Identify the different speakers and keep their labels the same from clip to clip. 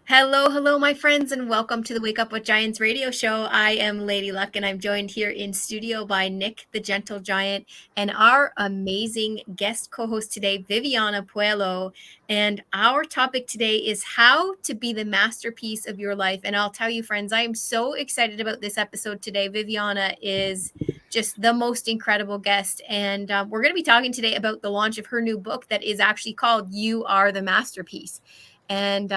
Speaker 1: Hello, hello, my friends, and welcome to the Wake Up with Giants radio show. I am Lady Luck, and I'm joined here in studio by Nick, the Gentle Giant, and our amazing guest co host today, Viviana Puello. And our topic today is how to be the masterpiece of your life. And I'll tell you, friends, I am so excited about this episode today. Viviana is just the most incredible guest. And we're going to be talking today about the launch of her new book that is actually called You Are the Masterpiece. And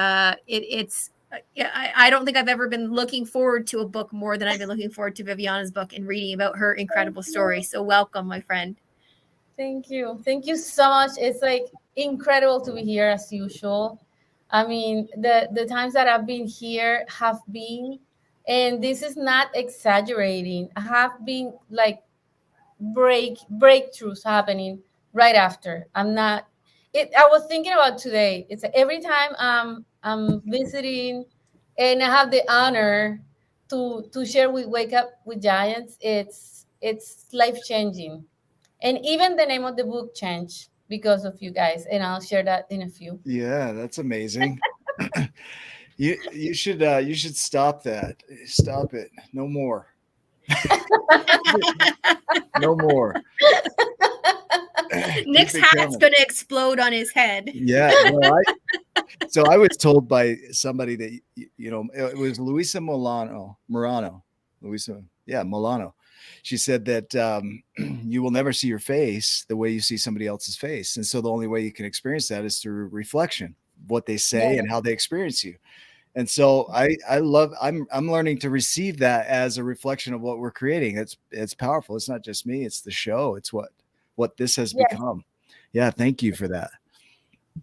Speaker 1: it's I don't think I've ever been looking forward to a book more than I've been looking forward to Viviana's book and reading about her incredible story. So welcome, my friend.
Speaker 2: Thank you. Thank you so much. It's like incredible to be here as usual. I mean, the times that I've been here have been, and this is not exaggerating, have been like breakthroughs happening right after. I'm not it I was thinking about today. It's like every time I'm visiting and I have the honor to share with Wake Up with Giants, it's life changing. And even the name of the book changed because of you guys, and I'll share that in a few.
Speaker 3: Yeah, that's amazing. You should stop that. Stop it. No more. No more.
Speaker 1: Nick's
Speaker 3: Keep it
Speaker 1: hat's
Speaker 3: coming.
Speaker 1: going to explode on his head.
Speaker 3: Yeah. So I was told by somebody that it was Luisa Morano. Luisa, yeah, Milano. She said that you will never see your face the way you see somebody else's face, and so the only way you can experience that is through reflection, what they say
Speaker 2: Yeah.
Speaker 3: and how they experience you. And so I'm learning to receive that as a reflection of what we're creating. It's powerful. It's not just me, it's the show. It's what this has
Speaker 2: Yes,
Speaker 3: become. Yeah, thank you for that.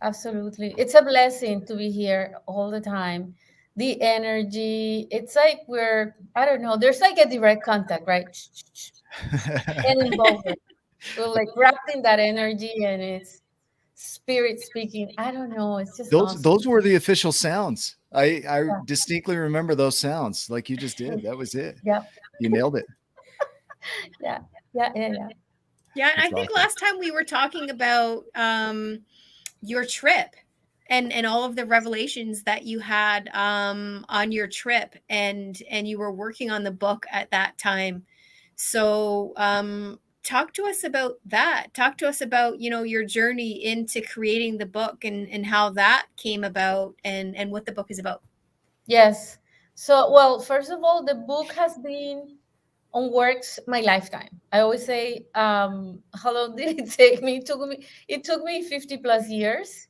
Speaker 2: absolutely. It's a blessing to be here all the time. The energy, it's like I don't know, there's like a direct contact, right? And involved. We're like wrapped in that energy and it's spirit speaking. I don't know. It's just
Speaker 3: those
Speaker 2: awesome.
Speaker 3: those were the official sounds. I distinctly remember those sounds like you just did. That was it.
Speaker 2: Yeah.
Speaker 3: You nailed it.
Speaker 2: Yeah. Yeah. Yeah. Yeah.
Speaker 1: Yeah, and I
Speaker 3: That's
Speaker 1: think
Speaker 3: awesome.
Speaker 1: last time we were talking about your trip and all of the revelations that you had on your trip, and you were working on the book at that time. So talk to us about that. Talk to us about, your journey into creating the book and how that came about and what the book is about.
Speaker 2: Yes. So, well, first of all, the book has been on works my lifetime. I always say, how long did it take me? It took me 50 plus years,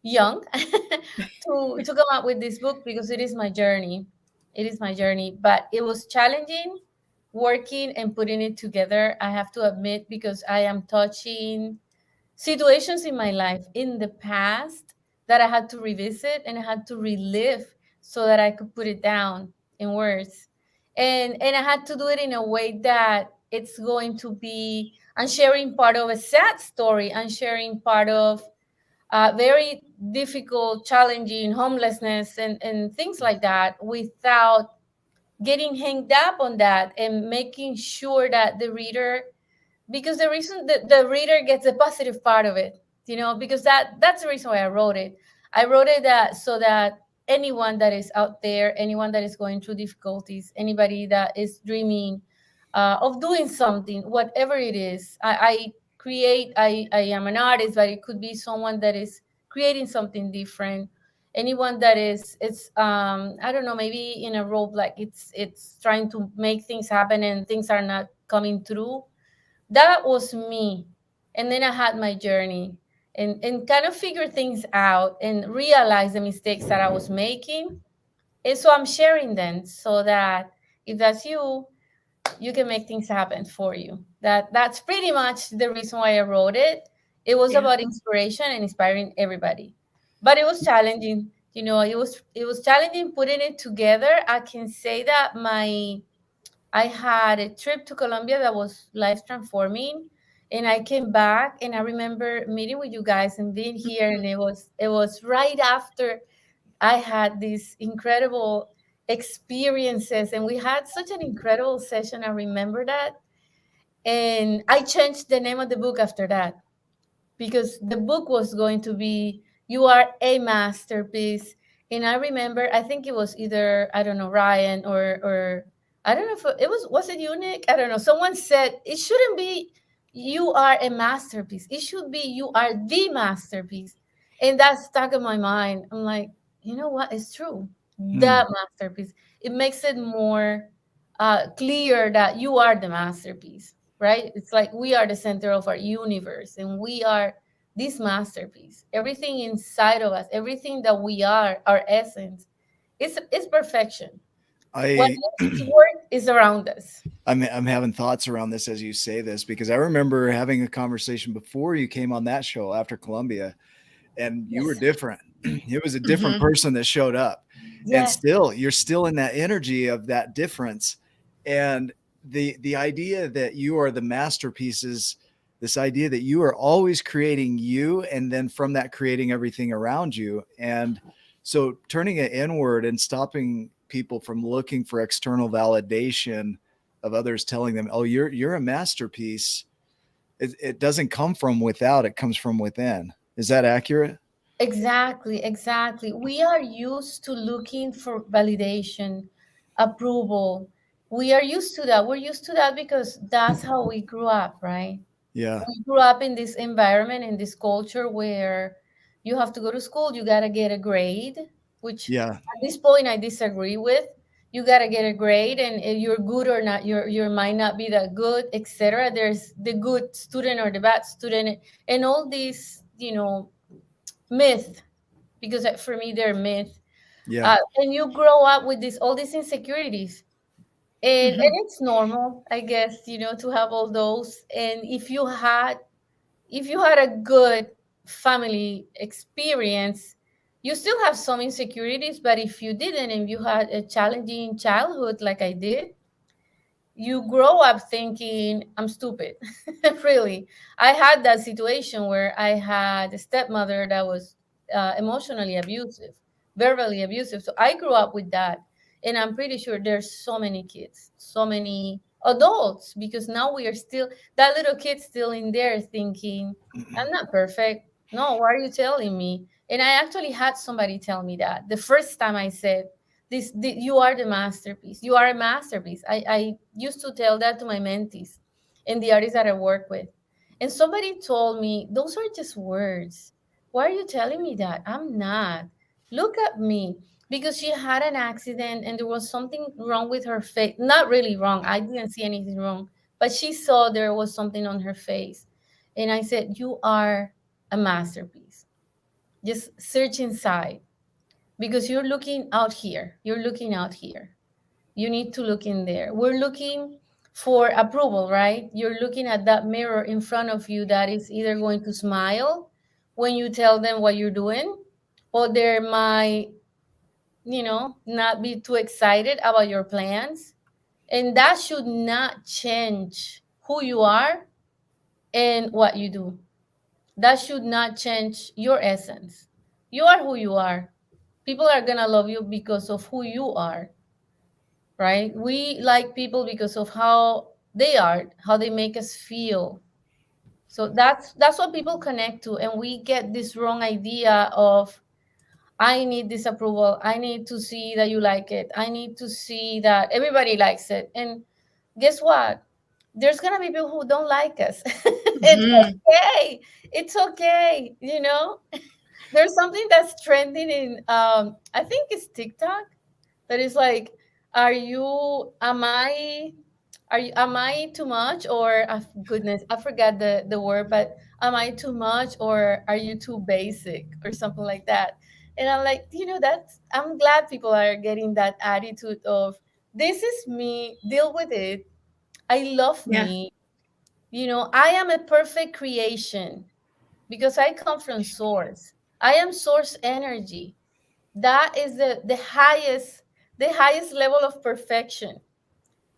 Speaker 2: young, to come up with this book because it is my journey. It is my journey. But it was challenging working and putting it together, I have to admit, because I am touching situations in my life in the past that I had to revisit and I had to relive so that I could put it down in words. And I had to do it in a way that it's going to be I'm sharing part of a sad story. I'm sharing part of very difficult, challenging homelessness and things like that without getting hanged up on that and making sure that the reader because the reason that the reader gets a positive part of it, because that's the reason why I wrote it. I wrote it that so that anyone that is out there, anyone that is going through difficulties, anybody that is dreaming of doing something, whatever it is, I am an artist, but it could be someone that is creating something different. Anyone that is it's I don't know, maybe in a role like it's trying to make things happen and things are not coming through. That was me. And then I had my journey and kind of figure things out and realize the mistakes that I was making. And so I'm sharing them so that if that's you, you can make things happen for you. That's pretty much the reason why I wrote it. It was
Speaker 1: Yeah.
Speaker 2: about inspiration and inspiring everybody. But it was challenging. It was challenging putting it together. I can say that my I had a trip to Colombia that was life transforming. And I came back and I remember meeting with you guys and being here. And it was right after I had these incredible experiences. And we had such an incredible session. I remember that. And I changed the name of the book after that because the book was going to be You Are a Masterpiece. And I remember, I think it was either, I don't know, Ryan or I don't know if was it Unique? I don't know. Someone said it shouldn't be you are a masterpiece. It should be you are the masterpiece. And that stuck in my mind. I'm like, you know what? It's true.
Speaker 3: Hmm.
Speaker 2: The masterpiece. It makes it more clear that you are the masterpiece, right? It's like we are the center of our universe and we are this masterpiece. Everything inside of us, everything that we are, our essence, is perfection. What
Speaker 3: I
Speaker 2: makes it work is around us.
Speaker 3: I'm having thoughts around this as you say this, because I remember having a conversation before you came on that show after Columbia, and you were
Speaker 2: Yes.
Speaker 3: different. It was a different
Speaker 1: Mhm.
Speaker 3: person that showed up, and
Speaker 2: Yes.
Speaker 3: still you're still in that energy of that difference. And the idea that you are the masterpieces, this idea that you are always creating you, and then from that creating everything around you. And so turning it inward and stopping people from looking for external validation of others telling them, oh, you're a masterpiece. It doesn't come from without, it comes from within. Is that accurate?
Speaker 2: Exactly, exactly. We are used to looking for validation, approval. We are used to that. We're used to that because that's how we grew up, right?
Speaker 3: Yeah.
Speaker 2: We grew up in this environment, in this culture where you have to go to school, you got to get a grade, which
Speaker 3: Yeah.
Speaker 2: at this point I disagree with. You got to get a grade, and if you're good or not, you might not be that good, etc. There's the good student or the bad student, and all these, myth, because for me they're myth.
Speaker 3: Yeah.
Speaker 2: And you grow up with this all these insecurities, and
Speaker 1: Mhm.
Speaker 2: it's normal, I guess, to have all those. And if you had a good family experience, you still have some insecurities. But if you didn't, and you had a challenging childhood like I did, you grow up thinking I'm stupid. Really, I had that situation where I had a stepmother that was emotionally abusive, verbally abusive. So I grew up with that, and I'm pretty sure there's so many kids, so many adults, because now we are still that little kid still in there thinking I'm not perfect. No, why are you telling me? And I actually had somebody tell me that the first time I said you are the masterpiece, you are a masterpiece. I used to tell that to my mentees and the artists that I work with, and somebody told me those are just words. Why are you telling me that? I'm not. Look at me. Because she had an accident and there was something wrong with her face. Not really wrong, I didn't see anything wrong, but she saw there was something on her face. And I said, you are a masterpiece. Just search inside, because you're looking out here. You're looking out here. You need to look in there. We're looking for approval, right? You're looking at that mirror in front of you that is either going to smile when you tell them what you're doing, or they might, not be too excited about your plans. And that should not change who you are and what you do. That should not change your essence. You are who you are. People are going to love you because of who you are, right? We like people because of how they are, how they make us feel. So that's what people connect to, and we get this wrong idea of I need this approval. I need to see that you like it. I need to see that everybody likes it. And guess what? There's gonna be people who don't like us. It's
Speaker 1: Mhm.
Speaker 2: okay. It's okay. There's something that's trending in I think it's TikTok, that is like, are you am I too much, or goodness, I forgot the word, but am I too much, or are you too basic, or something like that. And I'm like, I'm glad people are getting that attitude of this is me, deal with it. I love
Speaker 1: Yeah.
Speaker 2: me. I am a perfect creation because I come from source. I am source energy. That is the highest level of perfection.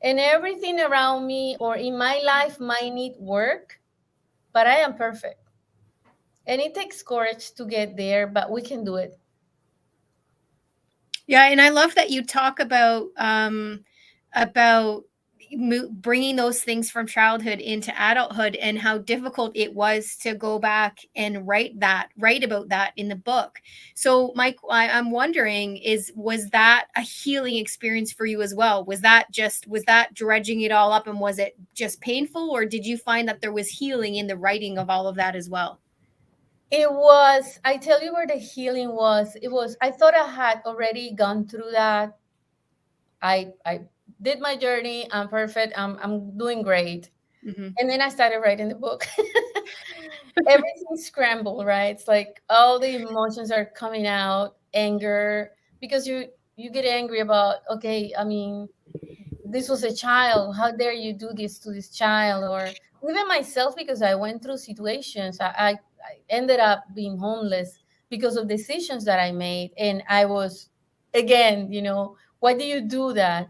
Speaker 2: And everything around me or in my life might need work, but I am perfect. And it takes courage to get there, but we can do it.
Speaker 1: Yeah, and I love that you talk about bringing those things from childhood into adulthood, and how difficult it was to go back and write about that in the book. So Mike, I'm wondering, was that a healing experience for you as well? Was that dredging it all up, and was it just painful, or did you find that there was healing in the writing of all of that as well?
Speaker 2: It was, I tell you where the healing was. It was, I thought I had already gone through that. I did my journey. I'm perfect. I'm doing great.
Speaker 1: Mm-hmm.
Speaker 2: And then I started writing the book. Everything scrambled, right? It's like all the emotions are coming out, anger, because you get angry about, okay, I mean, this was a child. How dare you do this to this child? Or even myself, because I went through situations. I ended up being homeless because of decisions that I made. And I was, again, why do you do that?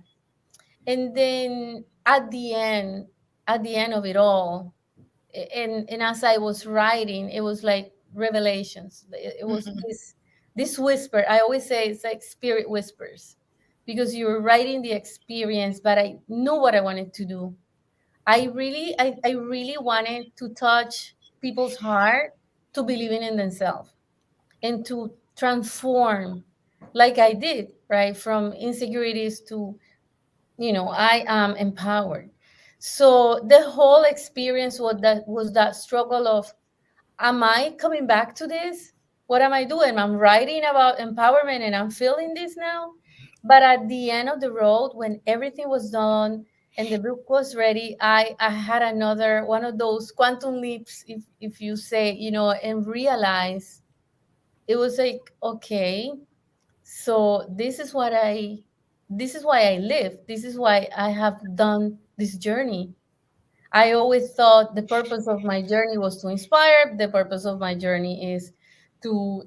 Speaker 2: And then at the end of it all, and as I was writing, it was like revelations. It was
Speaker 1: Mm-hmm.
Speaker 2: this whisper. I always say it's like spirit whispers, because you were writing the experience, but I knew what I wanted to do. I really wanted to touch people's heart to believing in themselves and to transform, like I did, right? From insecurities to, I am empowered. So the whole experience was that struggle of, am I coming back to this? What am I doing? I'm writing about empowerment and I'm feeling this now. But at the end of the road, when everything was done and the book was ready, I had another one of those quantum leaps, if you say, and realize it was like, okay, so this is why I live. This is why I have done this journey. I always thought the purpose of my journey was to inspire. The purpose of my journey is to,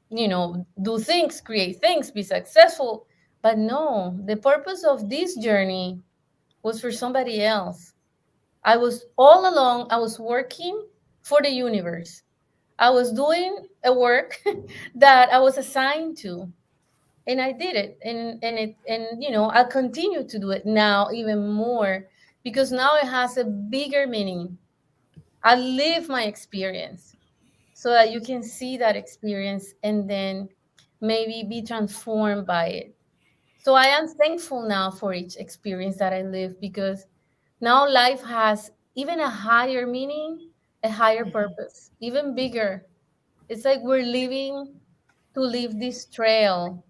Speaker 2: do things, create things, be successful. But no, the purpose of this journey was for somebody else. I was all along, I was working for the universe. I was doing a work that I was assigned to, and I did it, and I'll continue to do it now even more, because now it has a bigger meaning. I live my experience so that you can see that experience and then maybe be transformed by it. So I am thankful now for each experience that I live, because now life has even a higher meaning, a higher purpose, even bigger. It's like we're living to leave this trail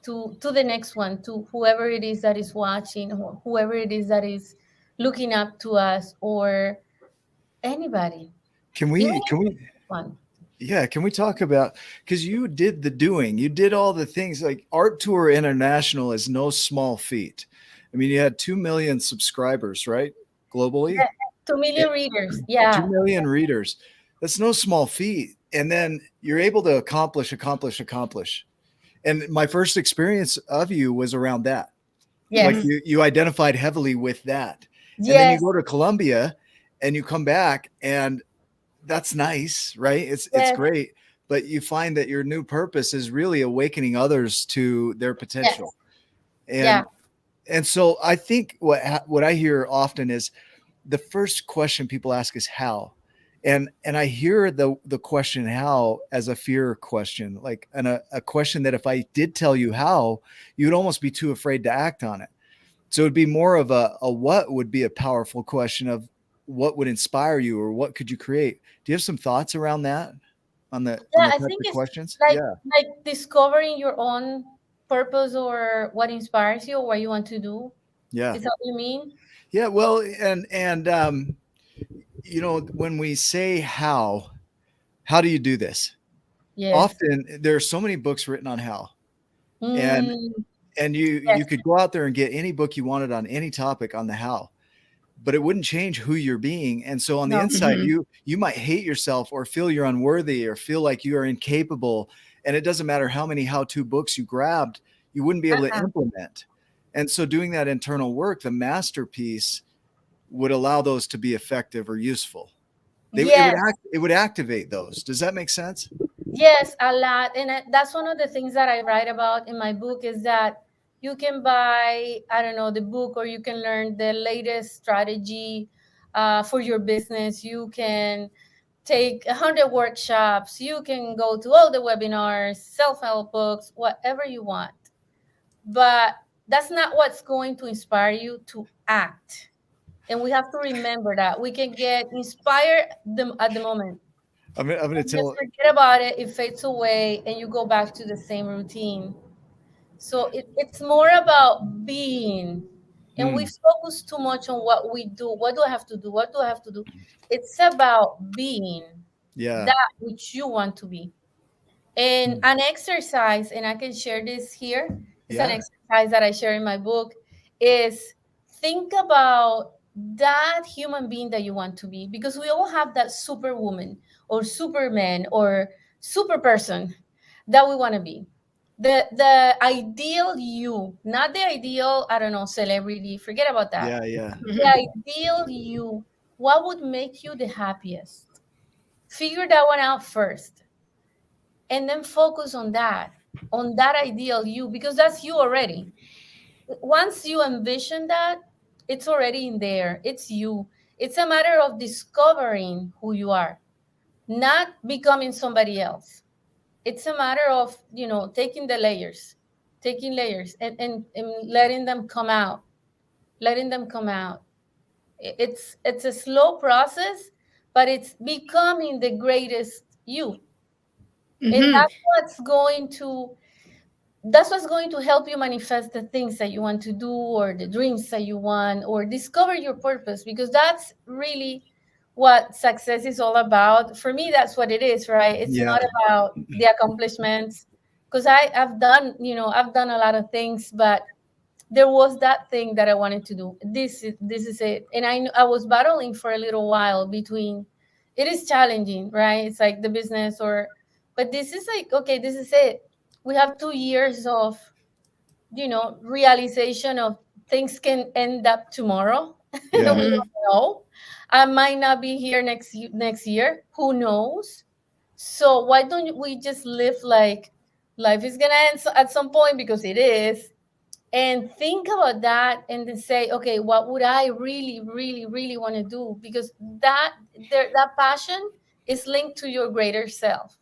Speaker 2: to the next one, to whoever it is that is watching, whoever it is that is looking up to us, or anybody,
Speaker 3: Can
Speaker 2: even
Speaker 3: we
Speaker 2: if
Speaker 3: can we
Speaker 2: it's one.
Speaker 3: Yeah, can we talk about, because you did the doing, you did all the things. Like ArtTour International is no small feat. I mean, you had 2 million subscribers, right? Globally,
Speaker 2: Yeah, 2 million readers.
Speaker 3: two
Speaker 2: Yeah.
Speaker 3: million readers. That's no small feat. And then you're able to accomplish. And my first experience of you was around that. Like
Speaker 2: Yes.
Speaker 3: you identified heavily with that. And then you
Speaker 2: Yes.
Speaker 3: go to Colombia and you come back, and that's nice, right? It's
Speaker 2: Yes.
Speaker 3: great, but you find that your new purpose is really awakening others to their
Speaker 2: Yes.
Speaker 3: potential.
Speaker 2: Yeah.
Speaker 3: And so I think what I hear often is the first question people ask is how. And I hear the question how as a fear question, like a question that if I did tell you how, you'd almost be too afraid to act on it. So it'd be more of a what would be a powerful question of what would inspire you or what could you create? Do you have some thoughts around that on
Speaker 2: Yeah,
Speaker 3: the
Speaker 2: I
Speaker 3: type
Speaker 2: think
Speaker 3: of
Speaker 2: it's
Speaker 3: questions?
Speaker 2: like
Speaker 3: Yeah.
Speaker 2: like discovering your own purpose, or what inspires you, or what you want to do.
Speaker 3: Yeah.
Speaker 2: Is that what you mean?
Speaker 3: Yeah. Well, and when we say how do you do this?
Speaker 2: Yes.
Speaker 3: Often there are so many books written on how. And
Speaker 2: Mm,
Speaker 3: and you
Speaker 2: yes.
Speaker 3: could go out there and get any book you wanted on any topic on the how, but it wouldn't change who you're being. And so on the
Speaker 2: No.
Speaker 3: inside,
Speaker 1: Mm-hmm.
Speaker 3: you might hate yourself or feel you're unworthy or feel like you are incapable. And it doesn't matter how many how-to books you grabbed, you wouldn't be able to
Speaker 2: Uh-uh.
Speaker 3: implement. And so doing that internal work, the masterpiece, would allow those to be effective or useful.
Speaker 2: Yes.
Speaker 3: It would activate those. Does that make sense?
Speaker 2: Yes, a lot. And that's one of the things that I write about in my book, is that, You can buy, I don't know, the book, or you can learn the latest strategy for your business. You can take 100 workshops. You can go to all the webinars, self-help books, whatever you want. But that's not what's going to inspire you to act. And we have to remember that we can get inspired at the moment.
Speaker 3: I'm going to
Speaker 2: And just
Speaker 3: tell.
Speaker 2: forget about it. It fades away, and you go back to the same routine. So it's more about being. And we
Speaker 3: Hmm,
Speaker 2: focus too much on what we do. What do I have to do? What do I have to do? It's about being
Speaker 3: yeah.
Speaker 2: that which you want to be. And
Speaker 3: Hmm,
Speaker 2: an exercise, and I can share this here, it's an
Speaker 3: yeah.
Speaker 2: exercise that I share in my book, is think about that human being that you want to be, because we all have that superwoman or superman or super person that we want to be. The ideal you, not the ideal, I don't know, celebrity, forget about that.
Speaker 3: Yeah. Yeah.
Speaker 1: Mhm.
Speaker 2: The ideal you, what would make you the happiest? Figure that one out first, and then focus on that ideal you, because that's you already. Once you envision that, it's already in there. It's you. It's a matter of discovering who you are, not becoming somebody else. It's a matter of, taking the layers, taking layers, and letting them come out, letting them come out. It's a slow process, but it's becoming the greatest you. And
Speaker 1: Mhm.
Speaker 2: that's what's going to help you manifest the things that you want to do, or the dreams that you want, or discover your purpose, because that's really what success is all about. For me, that's what it is, right? It's
Speaker 3: Yeah.
Speaker 2: not about the accomplishments, because I've done a lot of things, but there was that thing that I wanted to do. This is it. And I was battling for a little while between, it is challenging, right? It's like the business, but this is like, okay, this is it. We have 2 years of, realization of things can end up tomorrow. We
Speaker 3: Yeah.
Speaker 1: Mhm.
Speaker 2: don't know. I might not be here next year. Who knows? So why don't we just live like life is gonna end at some point, because it is, and think about that, and then say, okay, what would I really, really, really want to do? Because that passion is linked to your greater self.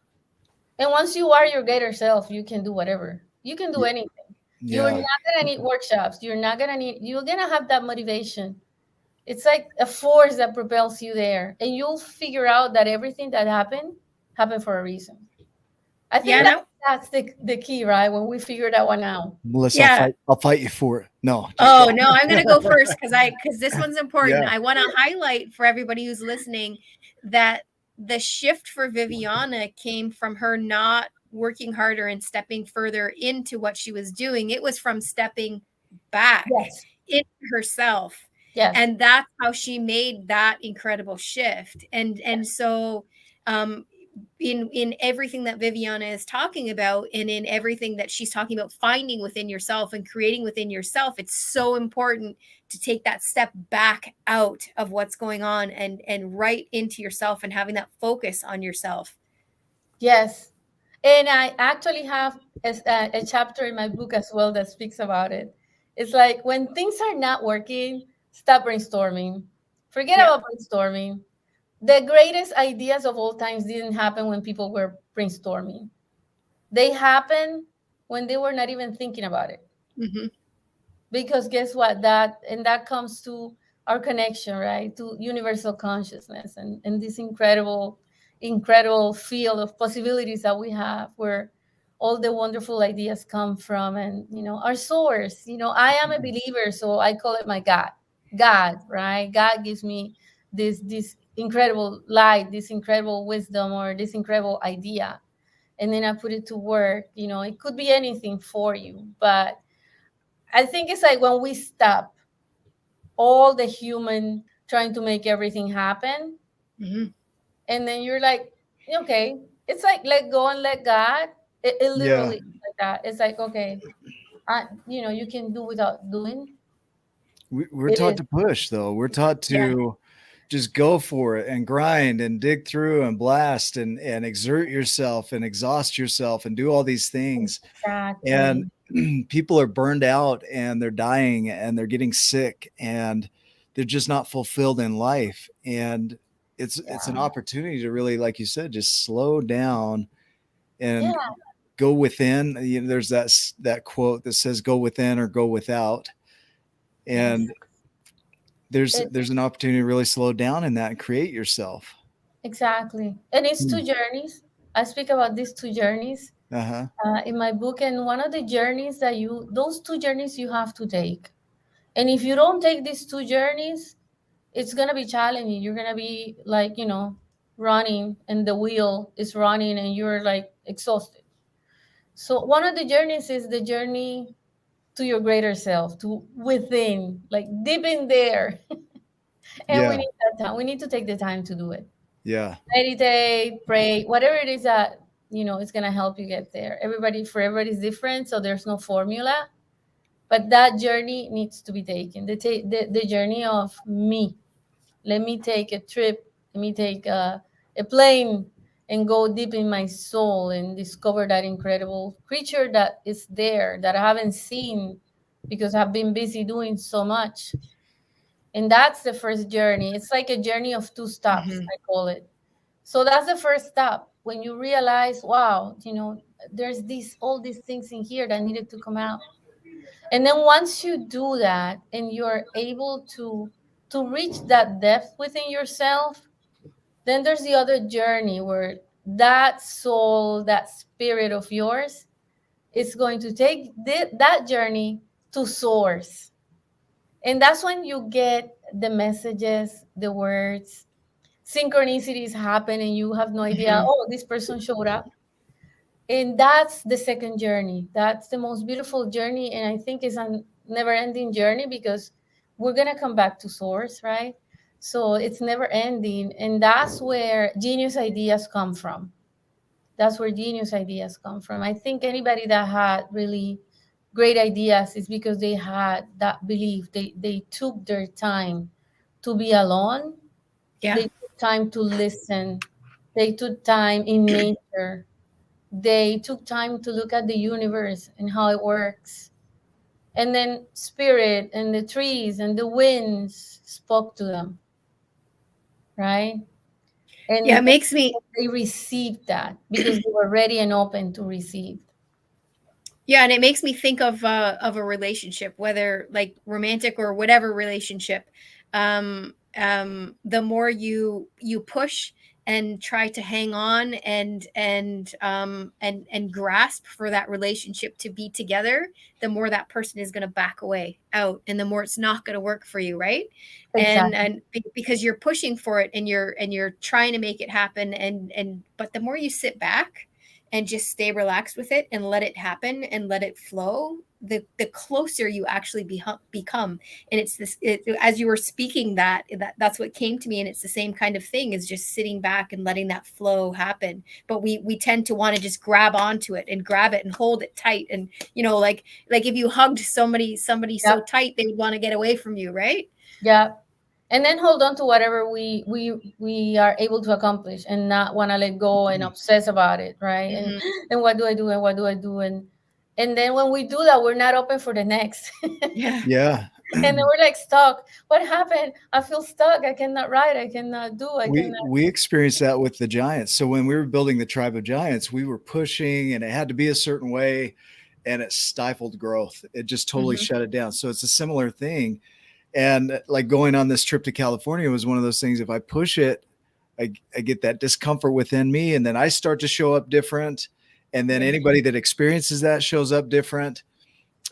Speaker 2: And once you are your greater self, you can do whatever. You can do
Speaker 3: Y-
Speaker 2: anything. You're
Speaker 3: Yeah.
Speaker 2: not gonna need workshops. You're gonna have that motivation. It's like a force that propels you there. And you'll figure out that everything that happened for a reason. I
Speaker 1: Yeah,
Speaker 2: think
Speaker 1: no.
Speaker 2: that's the key, right? When we figure that one out.
Speaker 3: Melissa,
Speaker 1: Yeah.
Speaker 3: I'll fight you for it. No, just
Speaker 1: Oh,
Speaker 3: kidding.
Speaker 1: no, I'm gonna go first because this one's important.
Speaker 3: Yeah.
Speaker 1: I wanna highlight for everybody who's listening that the shift for Viviana came from her not working harder and stepping further into what she was doing. It was from stepping back
Speaker 2: Yes.
Speaker 1: into herself,
Speaker 2: Yes.
Speaker 1: and that's how she made that incredible shift. And so, um, in everything that Viviana is talking about, and in everything that she's talking about, finding within yourself and creating within yourself, it's so important to take that step back out of what's going on and right into yourself and having that focus on yourself.
Speaker 2: Yes. And I actually have a chapter in my book as well that speaks about it. It's like, when things are not working, stop brainstorming. Forget
Speaker 1: Yeah.
Speaker 2: about brainstorming. The greatest ideas of all times didn't happen when people were brainstorming. They happened when they were not even thinking about it.
Speaker 1: Mm-hmm.
Speaker 2: Because guess what, that comes to our connection, right, to universal consciousness, and this incredible field of possibilities that we have, where all the wonderful ideas come from, and our source. I am a believer, so I call it my God, right? God gives me this incredible light, this incredible wisdom, or this incredible idea, and then I put it to work. It could be anything for you, but I think it's like when we stop all the human trying to make everything happen,
Speaker 1: Mm-hmm.
Speaker 2: and then you're like, okay, it's like let go and let God. It
Speaker 3: Yeah.
Speaker 2: literally is like that. It's like, okay, you can do without doing.
Speaker 3: We're
Speaker 2: It
Speaker 3: taught
Speaker 2: is.
Speaker 3: to push, though. We're taught
Speaker 1: Yeah.
Speaker 3: to just go for it and grind and dig through and blast and exert yourself and exhaust yourself and do all these things. And
Speaker 2: Exactly.
Speaker 3: people are burned out and they're dying and they're getting sick and they're just not fulfilled in life. And it's an
Speaker 2: Yeah.
Speaker 3: opportunity to really, like you said, just slow down
Speaker 2: Yeah.
Speaker 3: and go within. You know, there's that quote that says go within or go without.
Speaker 2: Yes.
Speaker 3: And there's
Speaker 2: It,
Speaker 3: there's an opportunity to really slow down in that and create yourself.
Speaker 2: exactly. And it's
Speaker 3: Hmm.
Speaker 2: two journeys. I speak about these two journeys
Speaker 3: Uh-huh.
Speaker 2: in my book. And one of the journeys that those two journeys you have to take. And if you don't take these two journeys, it's going to be challenging. You're going to be like, running and the wheel is running and you're like exhausted. So one of the journeys is the journey to your greater self, to within, like deep in there. And we
Speaker 3: Yeah.
Speaker 2: need that time. We need to take the time to do it.
Speaker 3: Yeah.
Speaker 2: Meditate, pray, whatever it is that, it's going to help you get there. For everybody's different. So there's no formula, but that journey needs to be taken. The journey of me. Let me take a trip. Let me take a plane and go deep in my soul and discover that incredible creature that is there that I haven't seen because I've been busy doing so much. And that's the first journey. It's like a journey of two stops,
Speaker 1: Mhm.
Speaker 2: I call it. So that's the first stop when you realize, wow, there's all these things in here that needed to come out. And then once you do that and you're able to reach that depth within yourself, then there's the other journey where that soul, that spirit of yours is going to take that journey to source. And that's when you get the messages, the words, synchronicities happen, and you have no idea,
Speaker 1: Mhm.
Speaker 2: oh, this person showed up. And that's the second journey. That's the most beautiful journey. And I think it's a never ending journey because we're going to come back to source, right? So it's never ending. And that's where genius ideas come from. That's where genius ideas come from. I think anybody that had really great ideas is because they had that belief. They took their time to be alone.
Speaker 1: Yeah.
Speaker 2: They took time to listen. They took time in nature. They took time to look at the universe and how it works. And then spirit and the trees and the winds spoke to them, right?
Speaker 1: Yeah, it
Speaker 2: And
Speaker 1: makes me
Speaker 2: they received that because they were ready and open to receive.
Speaker 1: Yeah, and it makes me think of a relationship, whether like romantic or whatever relationship. The more you push and try to hang on and grasp for that relationship to be together, the more that person is going to back away out, and the more it's not going to work for you, right?
Speaker 2: Exactly.
Speaker 1: Because you're pushing for it and you're trying to make it happen, and but the more you sit back and just stay relaxed with it and let it happen and let it flow, the closer you actually become. And it's as you were speaking, that's what came to me, and it's the same kind of thing, is just sitting back and letting that flow happen. But we tend to want to just grab onto it and grab it and hold it tight, and like if you hugged somebody
Speaker 2: Yeah.
Speaker 1: so tight, they would want to get away from you, right?
Speaker 2: Yeah. And then hold on to whatever we are able to accomplish and not want to let go and obsess about it, right? And
Speaker 1: Hmm.
Speaker 2: and what do I do and what do I do? And then when we do that, we're not open for the next.
Speaker 1: Yeah.
Speaker 3: Yeah.
Speaker 2: And then we're like stuck. What happened? I feel stuck. I cannot write. I cannot do. I
Speaker 3: we
Speaker 2: cannot.
Speaker 3: we experienced that with the giants. So when we were building the tribe of giants, we were pushing and it had to be a certain way, and it stifled growth. It just totally
Speaker 1: Hmm.
Speaker 3: shut it down. So it's a similar thing. And like going on this trip to California was one of those things. If I push it, I get that discomfort within me, and then I start to show up different. And then
Speaker 2: Yeah.
Speaker 3: anybody that experiences that shows up different.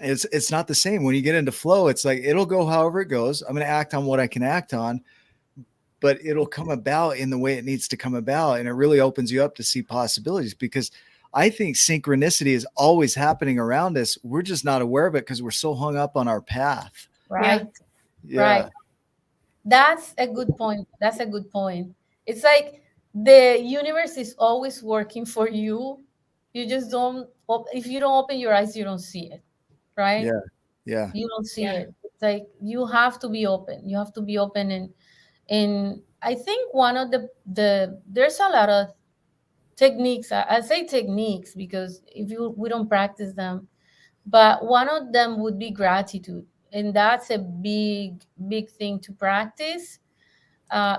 Speaker 3: It's not the same. When you get into flow, it's like it'll go however it goes. I'm going to act on what I can act on, but it'll come about in the way it needs to come about. And it really opens you up to see possibilities, because I think synchronicity is always happening around us. We're just not aware of it because we're so hung up on our path.
Speaker 1: Yeah.
Speaker 2: Right. Right.
Speaker 3: Yeah.
Speaker 2: That's a good point. That's a good point. It's like the universe is always working for you. You just if you don't open your eyes, you don't see it, right?
Speaker 3: Yeah. Yeah.
Speaker 2: You don't see
Speaker 1: Yeah.
Speaker 2: it. It's like you have to be open. You have to be open and I think one of the there's a lot of techniques. I say techniques because if you we don't practice them, but one of them would be gratitude, and that's a big thing to practice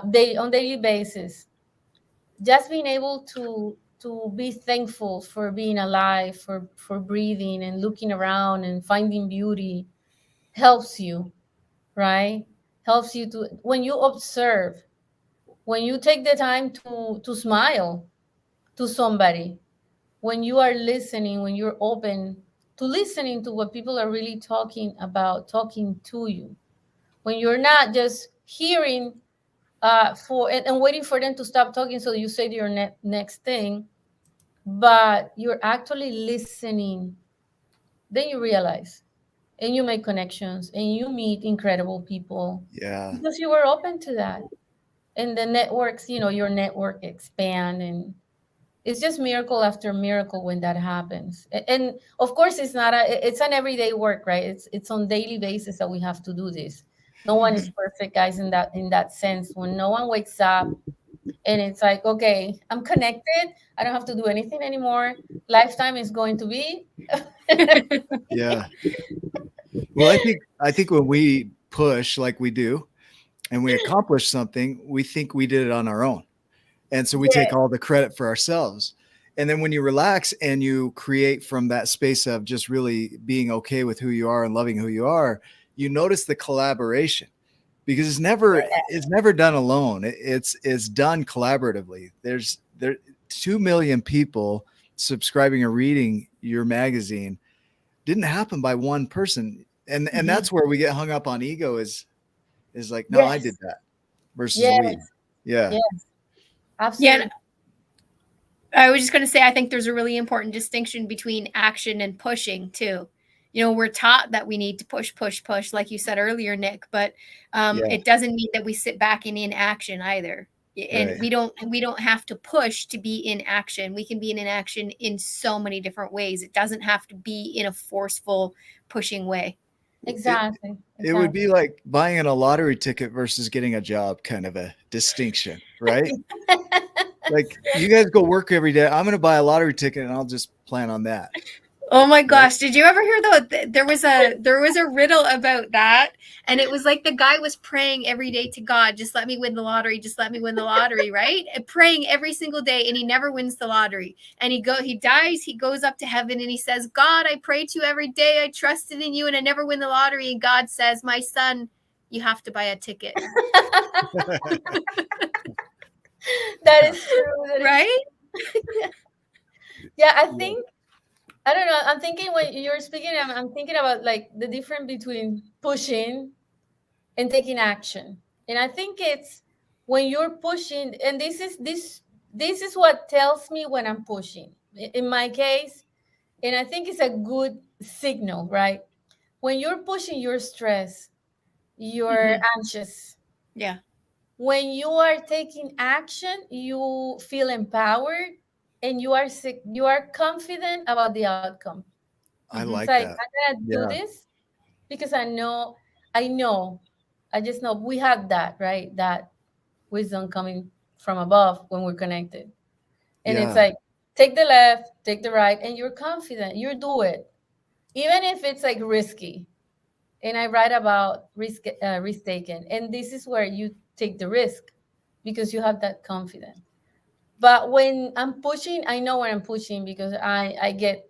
Speaker 2: day on daily basis. Just being able to be thankful for being alive, for breathing and looking around and finding beauty helps you, right? Helps you to when you observe, when you take the time to smile to somebody, when you are listening, when you're open to listening to what people are really talking about, talking to you, when you're not just hearing and waiting for them to stop talking so you say your next thing, but you're actually listening, then you realize and you make connections and you meet incredible people
Speaker 3: Yeah.
Speaker 2: because you were open to that. And the networks, your network expand, and it's just miracle after miracle when that happens. And of course it's not it's an everyday work, right? It's on daily basis that we have to do this. No one is
Speaker 1: Mhm.
Speaker 2: perfect, guys, in that sense. When no one wakes up and it's like, okay, I'm connected, I don't have to do anything anymore, lifetime is going to be
Speaker 3: Yeah. Well, I think when we push like we do and we accomplish something, we think we did it on our own. And so we take
Speaker 2: yes,
Speaker 3: all the credit for ourselves. And then when you relax and you create from that space of just really being okay with who you are and loving who you are, you notice the collaboration because it's never done alone. It's done collaboratively. There 2 million people subscribing or reading your magazine didn't happen by one person. And
Speaker 1: Mhm.
Speaker 3: that's where we get hung up on ego is like, no, I did
Speaker 2: yes,
Speaker 3: that versus we.
Speaker 2: yes,
Speaker 3: Yeah.
Speaker 2: yes,
Speaker 1: Yeah, and
Speaker 2: absolutely.
Speaker 1: I was just going to say, I think there's a really important distinction between action and pushing too. We're taught that we need to push, push, push, like you said earlier, Nick, but
Speaker 3: Yeah.
Speaker 1: it doesn't mean that we sit back and in action either. And
Speaker 3: Right.
Speaker 1: we don't have to push to be in action. We can be in action in so many different ways. It doesn't have to be in a forceful, pushing way.
Speaker 3: It
Speaker 2: Exactly,
Speaker 3: it would
Speaker 2: exactly.
Speaker 3: be like buying a lottery ticket versus getting a job, kind of a distinction, right? Like you guys go work every day. I'm going to buy a lottery ticket and I'll just plan on that,
Speaker 1: Oh my
Speaker 3: right?
Speaker 1: gosh, did you ever hear though there was a riddle about that, and it was like the guy was praying every day to God, just let me win the lottery, just let me win the lottery, right? And praying every single day, and he never wins the lottery. And he dies, he goes up to heaven and he says, "God, I pray to you every day. I trusted in you and I never win the lottery." And God says, "My son, you have to buy a ticket."
Speaker 2: That is true. That is
Speaker 1: Right?
Speaker 2: true. Yeah, I
Speaker 3: Yeah.
Speaker 2: think I don't know. I'm thinking when you're speaking, I'm thinking about like the difference between pushing and taking action. And I think it's when you're pushing, and this is what tells me when I'm pushing. In my case, and I think it's a good signal, right? When you're pushing, you're stressed, you're
Speaker 1: Hmm.
Speaker 2: anxious.
Speaker 1: Yeah.
Speaker 2: When you are taking action, you feel empowered and you are confident about the outcome.
Speaker 3: I
Speaker 1: Hmm.
Speaker 2: It's
Speaker 3: like
Speaker 2: like
Speaker 3: that.
Speaker 2: I'm gonna do
Speaker 3: Yeah.
Speaker 2: this because I know, I just know we have that, right? That wisdom coming from above when we're connected. And it's
Speaker 3: Yeah.
Speaker 2: like take the left, take the right, and you're confident. You do it, even if it's like risky. And I write about risk taken, and this is where you take the risk because you have that confidence. But when I'm pushing, I know when I'm pushing because I get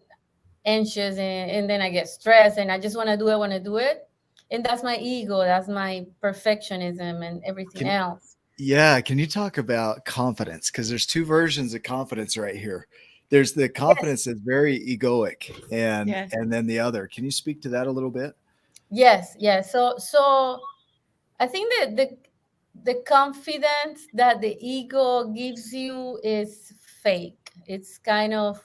Speaker 2: anxious and then I get stressed and I just want to do it. And that's my ego, that's my perfectionism and everything
Speaker 3: Can
Speaker 2: else.
Speaker 3: Yeah, can you talk about confidence? Because there's two versions of confidence right here. There's the
Speaker 2: Yes,
Speaker 3: confidence that's very egoic, and
Speaker 1: Yes.
Speaker 3: and then the other. Can you speak to that a little bit?
Speaker 2: yes, yes. So I think that the confidence that the ego gives you is fake. It's kind of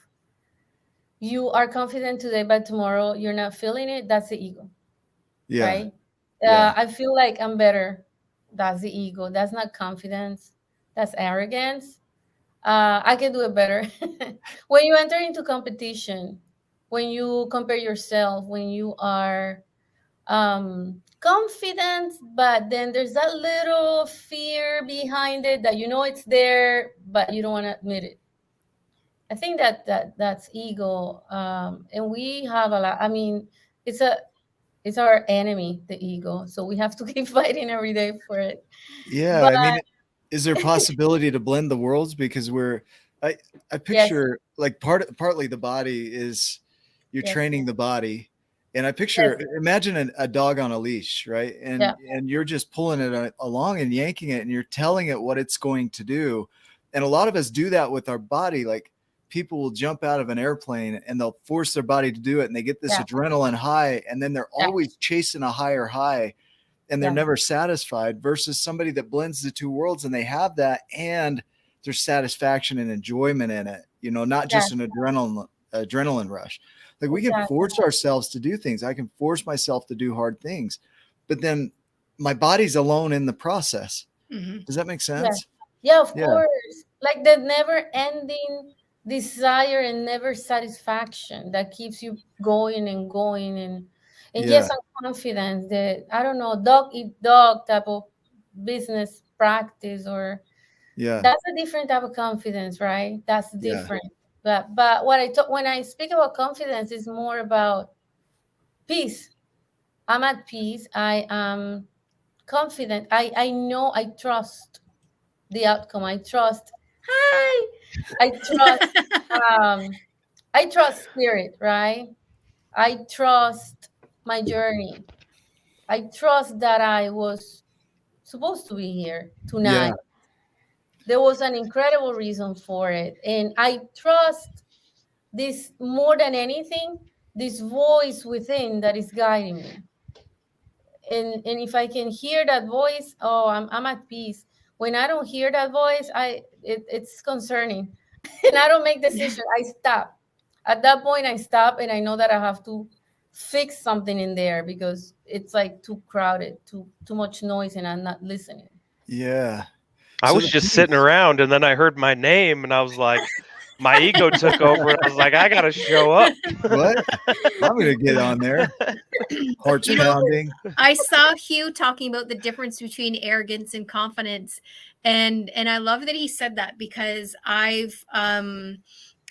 Speaker 2: you are confident today, but tomorrow you're not feeling it. That's the ego,
Speaker 3: Yeah.
Speaker 2: right?
Speaker 3: Yeah.
Speaker 2: I feel like I'm better. That's the ego. That's not confidence. That's arrogance. I can do it better. When you enter into competition, when you compare yourself, when you are confidence, but then there's that little fear behind it that you know it's there, but you don't want to admit it. I think that's ego, and we have a lot. I mean, it's a it's our enemy, the ego. So we have to keep fighting every day for it.
Speaker 3: Yeah,
Speaker 2: But
Speaker 3: I mean, is there a possibility to blend the worlds? Because I, I
Speaker 2: yes,
Speaker 3: picture like partly the body is you're
Speaker 2: yes,
Speaker 3: training the body, and I picture
Speaker 2: yes,
Speaker 3: imagine a dog on a leash, right?
Speaker 2: yeah,
Speaker 3: And you're just pulling it along and yanking it, and you're telling it what it's going to do. And a lot of us do that with our body. Like people will jump out of an airplane and they'll force their body to do it, and they get this
Speaker 2: yeah,
Speaker 3: adrenaline high, and then they're
Speaker 2: yeah,
Speaker 3: always chasing a higher high and they're
Speaker 2: yeah,
Speaker 3: never satisfied, versus somebody that blends the two worlds and they have that and there's satisfaction and enjoyment in it, not
Speaker 2: yeah,
Speaker 3: just an adrenaline rush. Like we can
Speaker 2: exactly.
Speaker 3: force ourselves to do things. I can force myself to do hard things, but then my body's alone in the process.
Speaker 1: Mhm.
Speaker 3: Does that make
Speaker 2: Yeah.
Speaker 3: sense?
Speaker 2: Yeah, of
Speaker 3: Yeah.
Speaker 2: course. Like the never ending desire and never satisfaction that keeps you going and going, and yes,
Speaker 3: Yeah.
Speaker 2: I'm confident that I don't know, dog eat dog type of business practice, or
Speaker 3: Yeah.
Speaker 2: that's a different type of confidence, right? That's
Speaker 3: Yeah.
Speaker 2: different. But what I talk when I speak about confidence is more about peace. I'm at peace. I am confident. I know, I trust the outcome. I trust. Hi. I trust. Um, I trust spirit, right? I trust my journey. I trust that I was supposed to be here
Speaker 3: Yeah.
Speaker 2: tonight. There was an incredible reason for it, and I trust this more than anything. This voice within that is guiding me, and if I can hear that voice, oh, I'm at peace. When I don't hear that voice, it's concerning, and I don't make decisions. I stop. At that point, I stop, and I know that I have to fix something in there because it's like too crowded, too much noise, and I'm not listening.
Speaker 3: Yeah.
Speaker 4: I
Speaker 3: So
Speaker 4: was
Speaker 3: the
Speaker 4: just sitting
Speaker 3: peace.
Speaker 4: around, and then I heard my name, and I was like, my ego took over, and I was like, I gotta show up.
Speaker 3: What? I'm going to get on there. Heart's
Speaker 1: You know,
Speaker 3: pounding.
Speaker 1: I saw Hugh talking about the difference between arrogance and confidence, and I love that he said that, because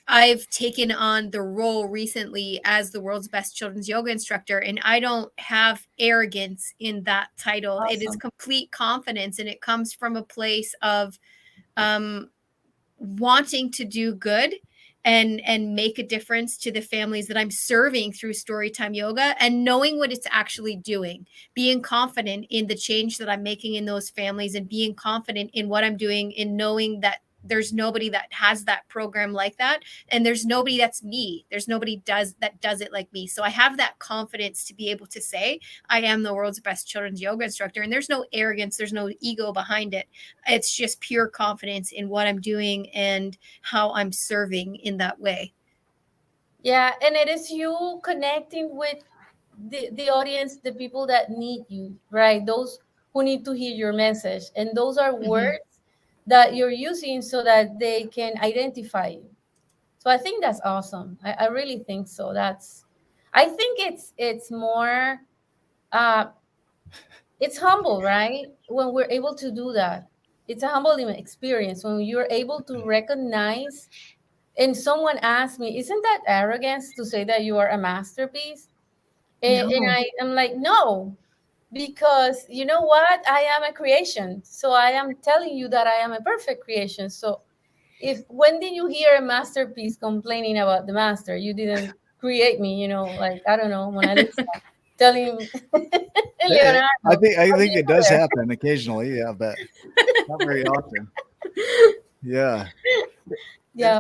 Speaker 1: I've taken on the role recently as the world's best children's yoga instructor, and I don't have arrogance in that title. It is
Speaker 2: Awesome.
Speaker 1: complete confidence, and it comes from a place of um, wanting to do good and make a difference to the families that I'm serving through Storytime Yoga, and knowing what it's actually doing, being confident in the change that I'm making in those families, and being confident in what I'm doing, in knowing that there's nobody that has that program like that, and there's nobody that's me. There's nobody that does it like me. So I have that confidence to be able to say I am the world's best children's yoga instructor, and there's no arrogance, there's no ego behind it. It's just pure confidence in what I'm doing and how I'm serving in that way.
Speaker 2: Yeah, and it is you connecting with the audience, the people that need you, right? Those who need to hear your message. And those are
Speaker 1: Mhm.
Speaker 2: words that you're using so that they can identify you. So I think that's awesome. I really think so. I think it's more uh it's humble, right? When we're able to do that. It's a humbling experience when you're able to recognize, and someone asked me, isn't that arrogance to say that you are a masterpiece? And
Speaker 1: No.
Speaker 2: I am like, no, because you know what? I am a creation. So I am telling you that I am a perfect creation. So if when did you hear a masterpiece complaining about the master? You didn't create me, like I don't know, Mona Lisa telling Leonardo,
Speaker 3: I think
Speaker 2: you
Speaker 3: it does happen occasionally. Yeah, but not very often. Yeah. And
Speaker 2: yeah,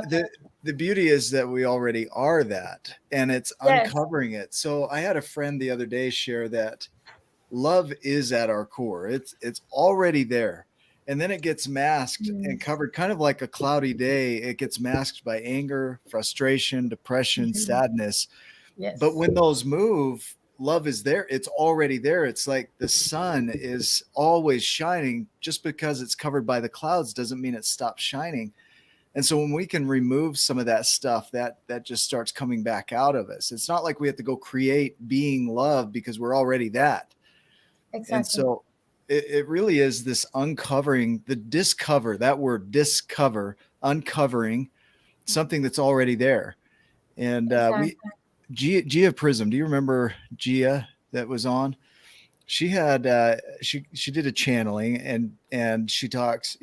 Speaker 3: the beauty is that we already are that, and it's
Speaker 2: yes,
Speaker 3: uncovering it. So I had a friend the other day share that love is at our core. It's already there. And then it gets masked and covered, kind of like a cloudy day. It gets masked by anger, frustration, depression,
Speaker 1: Mhm.
Speaker 3: sadness. But
Speaker 2: yes,
Speaker 3: when those move, love is there. It's already there. It's like the sun is always shining. Just because it's covered by the clouds doesn't mean it stops shining. And so when we can remove some of that stuff, that just starts coming back out of us. It's not like we have to go create being love because we're already that. And
Speaker 2: Exactly.
Speaker 3: so it really is this uncovering, the discover, that word discover, uncovering something that's already there. And we
Speaker 2: Exactly.
Speaker 3: Gia Prism, do you remember Gia that was on? She had she did a channeling, and she talks,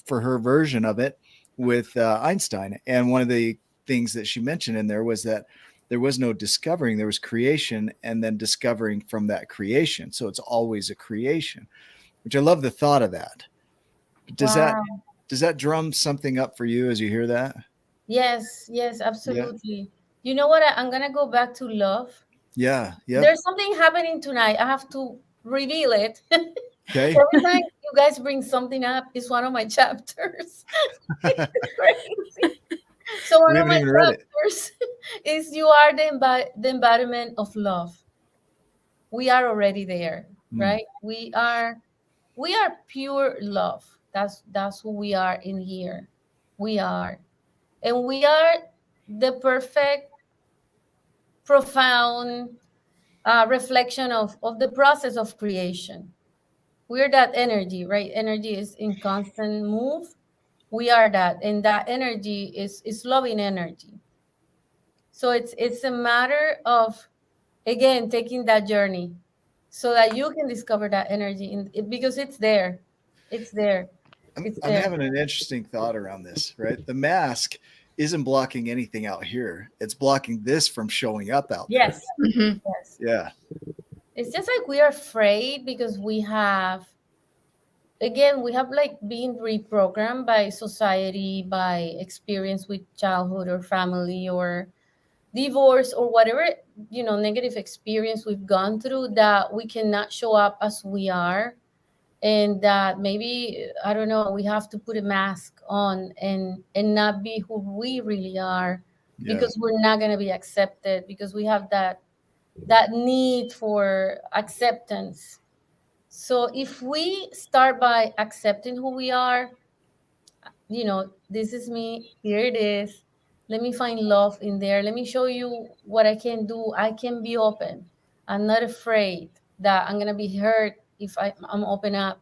Speaker 3: for her version of it with Einstein. And one of the things that she mentioned in there was that there was no discovering, there was creation, and then discovering from that creation. So it's always a creation, which I love the thought of that. Does that
Speaker 2: Wow.
Speaker 3: does that drum something up for you as you hear that?
Speaker 2: Yes, yes,
Speaker 3: Yeah.
Speaker 2: absolutely. You know what? I'm gonna go back to love.
Speaker 3: Yeah. Yep.
Speaker 2: There's something happening tonight. I have to reveal it.
Speaker 3: Okay.
Speaker 2: Every time you guys bring something up, it's one of my chapters. It's crazy. So one
Speaker 3: We
Speaker 2: of
Speaker 3: haven't
Speaker 2: my
Speaker 3: even read it.
Speaker 2: chapters is you are the embodiment of love. We are already there,
Speaker 3: Mm.
Speaker 2: right? We are pure love. That's who we are in here. We are. And we are the perfect, profound reflection of the process of creation. We're that energy, right? Energy is in constant move. We are that, and that energy is loving energy. So it's a matter of, again, taking that journey so that you can discover that energy because it's there. It's there. It's
Speaker 3: I'm
Speaker 2: there.
Speaker 3: having an interesting thought around this, right? The mask isn't blocking anything out here. It's blocking this from showing up out there.
Speaker 2: Yes.
Speaker 1: Mhm.
Speaker 2: Yes.
Speaker 3: Yeah.
Speaker 2: It's just like we are afraid because we have, again, we have like been reprogrammed by society, by experience with childhood or family or divorce or whatever, negative experience we've gone through, that we cannot show up as we are, and that maybe, I don't know, we have to put a mask on and not be who we really are,
Speaker 3: Yeah.
Speaker 2: because we're not going to be accepted, because we have that need for acceptance. So if we start by accepting who we are, this is me, here it is. Let me find love in there. Let me show you what I can do. I can be open. I'm not afraid that I'm going to be hurt if I'm open up.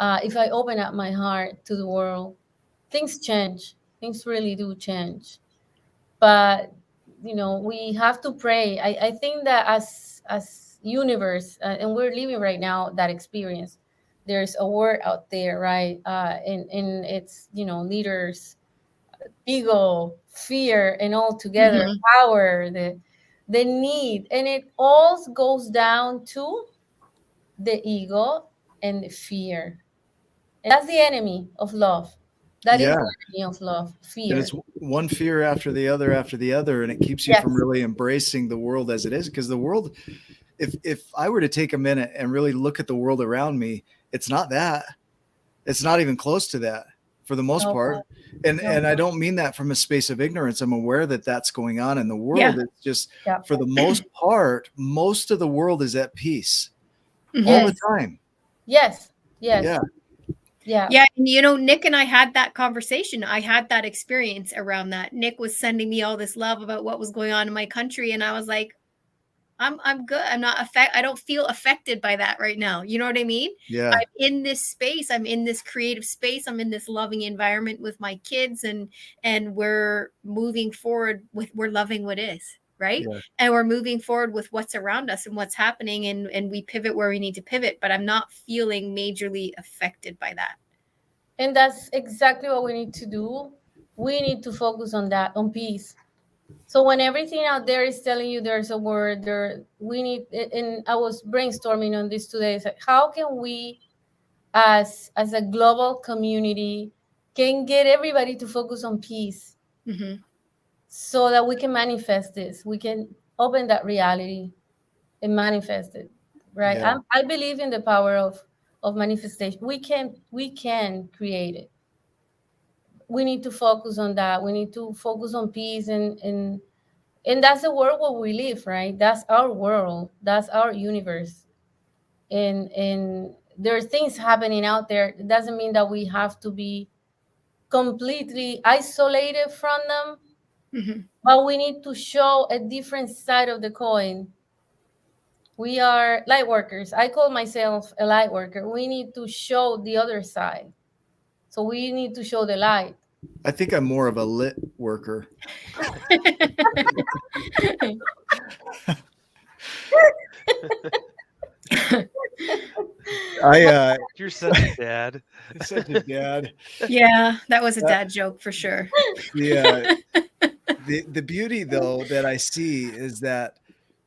Speaker 2: If I open up my heart to the world, things change. Things really do change. But we have to pray. I think that as universe, and we're living right now that experience. There's a word out there, right? And it's leaders, ego, fear, and all together,
Speaker 1: Mhm.
Speaker 2: power, the need, and it all goes down to the ego and the fear. And that's the enemy of love. That is
Speaker 3: Yeah.
Speaker 2: the enemy of love,
Speaker 3: And
Speaker 2: fear.
Speaker 3: it's one fear after the other, and it keeps you from
Speaker 2: Yes.
Speaker 3: really embracing the world as it is. Because the world, if I were to take a minute and really look at the world around me, it's not that. It's not even close to that for the most
Speaker 2: No,
Speaker 3: part. And
Speaker 2: no.
Speaker 3: I don't mean that from a space of ignorance. I'm aware that that's going on in the
Speaker 1: Yeah.
Speaker 3: world. It's just,
Speaker 2: Yeah.
Speaker 3: for the most part, most of the world is at peace all
Speaker 1: Mhm.
Speaker 3: the
Speaker 2: Yes.
Speaker 3: time.
Speaker 2: Yes. Yes.
Speaker 3: Yeah.
Speaker 2: Yeah.
Speaker 1: Yeah, and Nick and I had that conversation. I had that experience around that. Nick was sending me all this love about what was going on in my country, and I was like, I'm good. I don't feel affected by that right now. You know what I mean?
Speaker 3: Yeah.
Speaker 1: I'm in this space. I'm in this creative space. I'm in this loving environment with my kids, and we're moving forward we're loving what is, right?
Speaker 3: Yeah.
Speaker 1: And we're moving forward with what's around us and what's happening, and we pivot where we need to pivot, but I'm not feeling majorly affected by that.
Speaker 2: And that's exactly what we need to do. We need to focus on that, on peace. So when everything out there is telling you there's a word there, we need. And I was brainstorming on this today. It's like, how can we, as a global community, can get everybody to focus on peace,
Speaker 1: Mhm.
Speaker 2: so that we can manifest this. We can open that reality and manifest it, right?
Speaker 3: Yeah.
Speaker 2: I believe in the power of manifestation. We can create it. We need to focus on that. We need to focus on peace, and that's the world where we live, right? That's our world. That's our universe. And there are things happening out there. It doesn't mean that we have to be completely isolated from them,
Speaker 1: Mhm.
Speaker 2: but we need to show a different side of the coin. We are light workers. I call myself a light worker. We need to show the other side. So we need to show the light.
Speaker 3: I think I'm more of a lit worker. I
Speaker 4: You're such a dad.
Speaker 3: such a dad.
Speaker 1: Yeah, that was a dad joke for sure.
Speaker 3: The the beauty though that I see is that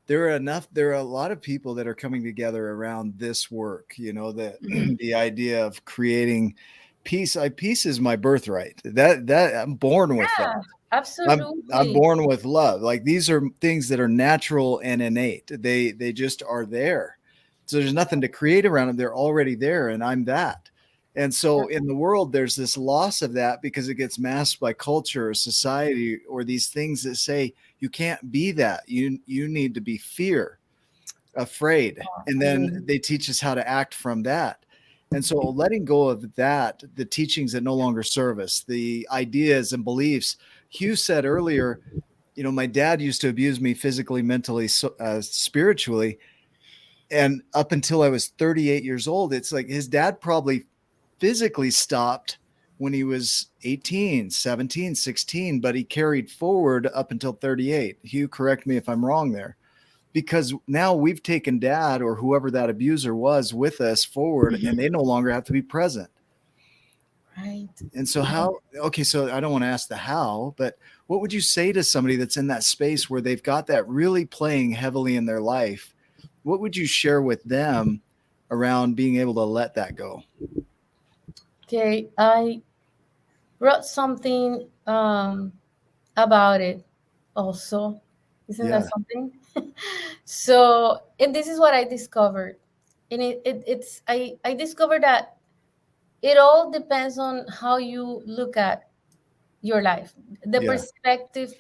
Speaker 3: there are a lot of people that are coming together around this work, you know, the
Speaker 1: Mhm.
Speaker 3: the idea of creating peace. Peace is my birthright. That I'm born with that.
Speaker 2: Yeah,
Speaker 3: I'm
Speaker 2: absolutely.
Speaker 3: born with love. Like these are things that are natural and innate. They just are there. So there's nothing to create around them. They're already there, and I'm that. And so in the world, there's this loss of that because it gets masked by culture or society or these things that say you can't be that. You need to be afraid. And
Speaker 2: I
Speaker 3: then
Speaker 2: mean,
Speaker 3: they teach us how to act from that. And so letting go of that, the teachings that no longer serve us, the ideas and beliefs. Hugh said earlier, you know, my dad used to abuse me physically, mentally, spiritually. And up until I was 38 years old, it's like his dad probably physically stopped when he was 18, 17, 16, but he carried forward up until 38. Hugh, correct me if I'm wrong there, because now we've taken dad or whoever that abuser was with us forward, and
Speaker 1: Mhm.
Speaker 3: they no longer have to be present.
Speaker 2: right.
Speaker 3: And so okay, so I don't want to ask the how, but what would you say to somebody that's in that space where they've got that really playing heavily in their life? What would you share with them around being able to let that go?
Speaker 2: Okay, I wrote something about it also. Isn't that
Speaker 3: Yeah.
Speaker 2: something? So, and this is what I discovered. And I discovered that it all depends on how you look at your life, the
Speaker 3: Yeah.
Speaker 2: perspective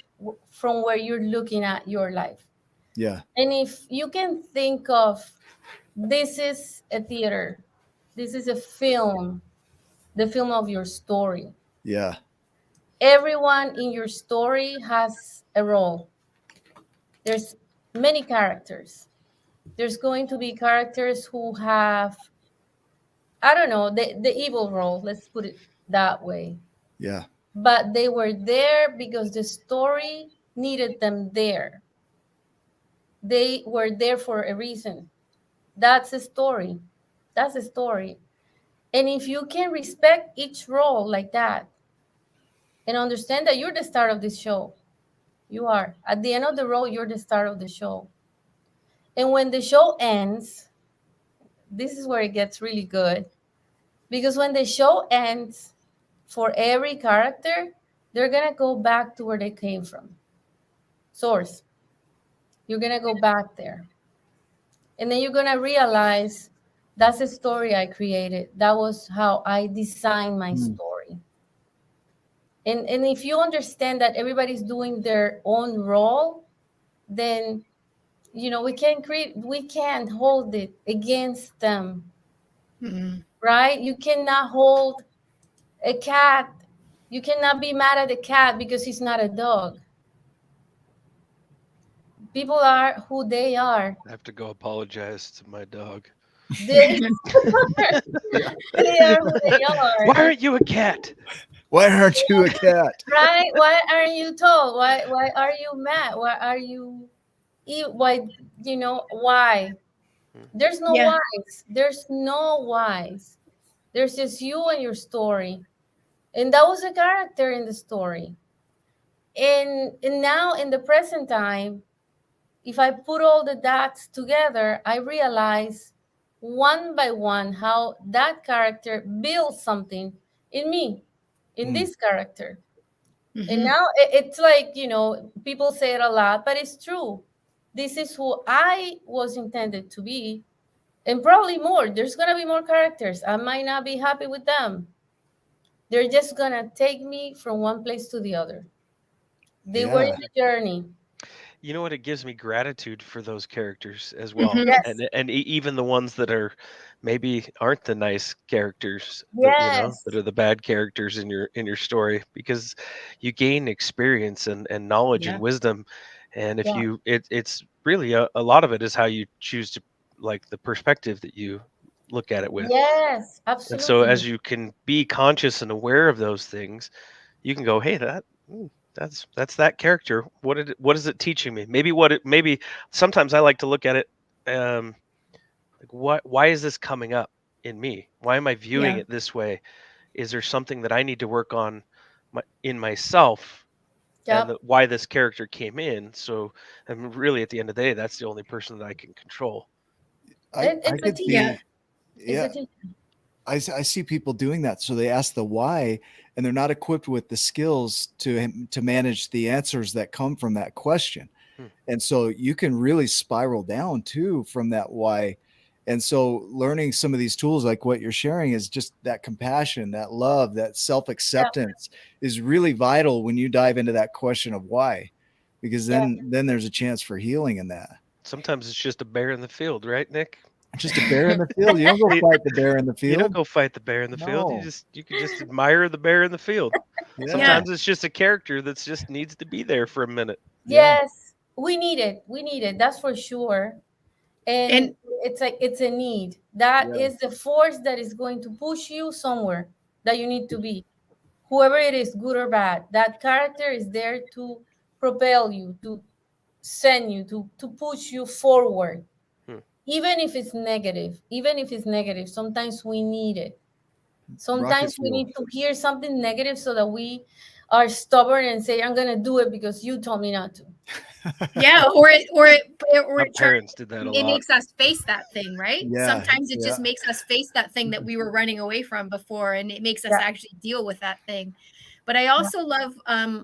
Speaker 2: from where you're looking at your life.
Speaker 3: Yeah.
Speaker 2: And if you can think of this is a theater, this is a film, the film of your story.
Speaker 3: Yeah.
Speaker 2: Everyone in your story has a role. There's many characters. There's going to be characters who have, I don't know, the evil role, let's put it that way.
Speaker 3: Yeah.
Speaker 2: But they were there because the story needed them there. They were there for a reason. That's a story. That's a story. And if you can respect each role like that and understand that you're the star of this show, you are. At the end of the road, you're the star of the show. And when the show ends, this is where it gets really good. Because when the show ends, for every character, they're going to go back to where they came from. Source. You're going to go back there. And then you're going to realize that's a story I created. That was how I designed my story. And if you understand that everybody's doing their own role, then we can't hold it against them,
Speaker 1: Mhm.
Speaker 2: right? You cannot hold a cat. You cannot be mad at a cat because he's not a dog. People are who they are.
Speaker 4: I have to go apologize to my dog.
Speaker 2: They,
Speaker 3: Yeah.
Speaker 2: they are who they are,
Speaker 4: Why aren't you a cat?
Speaker 3: Why aren't you a cat?
Speaker 2: right? Why aren't you told? Why are you mad? Why are you why why? There's no
Speaker 1: Yeah.
Speaker 2: whys. There's no whys. There's just you and your story. And that was a character in the story. And now in the present time, if I put all the dots together, I realize one by one how that character builds something in me, in
Speaker 3: Mm.
Speaker 2: this character. And
Speaker 1: Mhm.
Speaker 2: now it's like, people say it a lot, but it's true. This is who I was intended to be. And probably more. There's going to be more characters. I might not be happy with them. They're just going to take me from one place to the other. They were in
Speaker 3: Yeah.
Speaker 2: the journey.
Speaker 4: you know what? It gives me gratitude for those characters as well,
Speaker 1: Mhm.
Speaker 2: Yes.
Speaker 4: and even the ones that are maybe aren't the nice characters, that
Speaker 2: Yes.
Speaker 4: are the bad characters in your story, because you gain experience and knowledge and
Speaker 1: Yeah.
Speaker 4: wisdom, and if
Speaker 2: Yeah.
Speaker 4: you it's really a lot of it is how you choose to, like, the perspective that you look at it with,
Speaker 2: Yes.
Speaker 4: and so
Speaker 2: Absolutely.
Speaker 4: as you can be conscious and aware of those things, you can go, hey, that's that character. What is it teaching me? Maybe sometimes I like to look at it, um, like, why is this coming up in me? Why am I viewing
Speaker 1: Yeah.
Speaker 4: it this way? Is there something that I need to work on in myself, and
Speaker 2: Yep.
Speaker 4: why this character came in? So, and really, at the end of the day, that's the only person that I can control.
Speaker 3: I
Speaker 2: It's a
Speaker 3: could
Speaker 1: Yeah.
Speaker 3: see,
Speaker 2: teacher. It's a
Speaker 3: yeah,
Speaker 2: teacher.
Speaker 3: I see people doing that. So they ask the why, and they're not equipped with the skills to manage the answers that come from that question.
Speaker 4: Hmm.
Speaker 3: And so you can really spiral down too from that why. And so learning some of these tools like what you're sharing is just that compassion, that love, that
Speaker 2: Yeah.
Speaker 3: self-acceptance is really vital when you dive into that question of why, because
Speaker 2: Yeah.
Speaker 3: then there's a chance for healing in that.
Speaker 4: Sometimes it's just a bear in the field, right, Nick?
Speaker 3: Just a bear in the field. You don't go
Speaker 4: You,
Speaker 3: fight the bear in the
Speaker 4: you don't
Speaker 3: field.
Speaker 4: go fight the bear in the field.
Speaker 3: No.
Speaker 4: You can just admire the bear in the field.
Speaker 1: Yeah.
Speaker 3: Yeah.
Speaker 4: Sometimes it's just a character that's just needs to be there for a minute.
Speaker 3: Yeah.
Speaker 2: Yes. We need it. We need it. That's for sure.
Speaker 1: And
Speaker 2: And it's like it's a need. That
Speaker 3: Yeah.
Speaker 2: is the force that is going to push you somewhere that you need to be. Whoever it is, good or bad, that character is there to propel you, to send you, to push you forward.
Speaker 4: Hmm.
Speaker 2: Even if it's negative, even if it's negative, sometimes we need it.
Speaker 3: Rocket
Speaker 2: Sometimes we
Speaker 3: fuel.
Speaker 2: need to hear something negative so that we are stubborn and say, I'm gonna do it because you told me not to.
Speaker 1: yeah, or
Speaker 4: My
Speaker 1: it tries,
Speaker 4: parents did that a
Speaker 1: it
Speaker 4: lot.
Speaker 1: makes us face that thing, right?
Speaker 3: Yeah.
Speaker 1: Sometimes it
Speaker 3: Yeah.
Speaker 1: just makes us face that thing that we were running away from before, and it makes us
Speaker 2: Yeah,
Speaker 1: actually deal with that thing. But I
Speaker 2: yeah,
Speaker 1: also love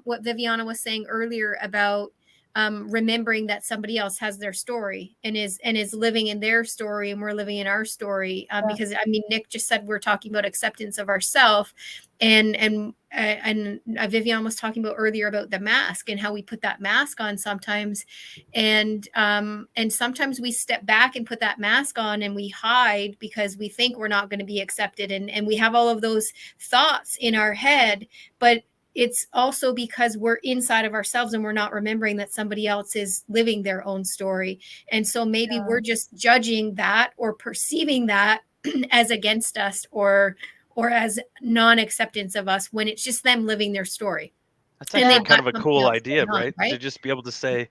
Speaker 1: what Viviana was saying earlier about remembering that somebody else has their story and is living in their story, and we're living in our story.
Speaker 2: yeah,
Speaker 1: Because I mean, Nick just said we're talking about acceptance of ourself, and Vivian was talking about earlier about the mask and how we put that mask on sometimes, and sometimes we step back and put that mask on and we hide because we think we're not going to be accepted, and we have all of those thoughts in our head, but it's also because we're inside of ourselves and we're not remembering that somebody else is living their own story, and so maybe
Speaker 2: yeah.
Speaker 1: we're just judging that or perceiving that as against us or as non-acceptance of us when it's just them living their story
Speaker 4: That's
Speaker 1: and
Speaker 4: actually
Speaker 2: Yeah,
Speaker 1: they've
Speaker 4: kind
Speaker 1: got
Speaker 4: of a
Speaker 1: something
Speaker 4: cool
Speaker 1: else
Speaker 4: idea,
Speaker 1: going on,
Speaker 4: right? To
Speaker 1: right?
Speaker 4: just be able to say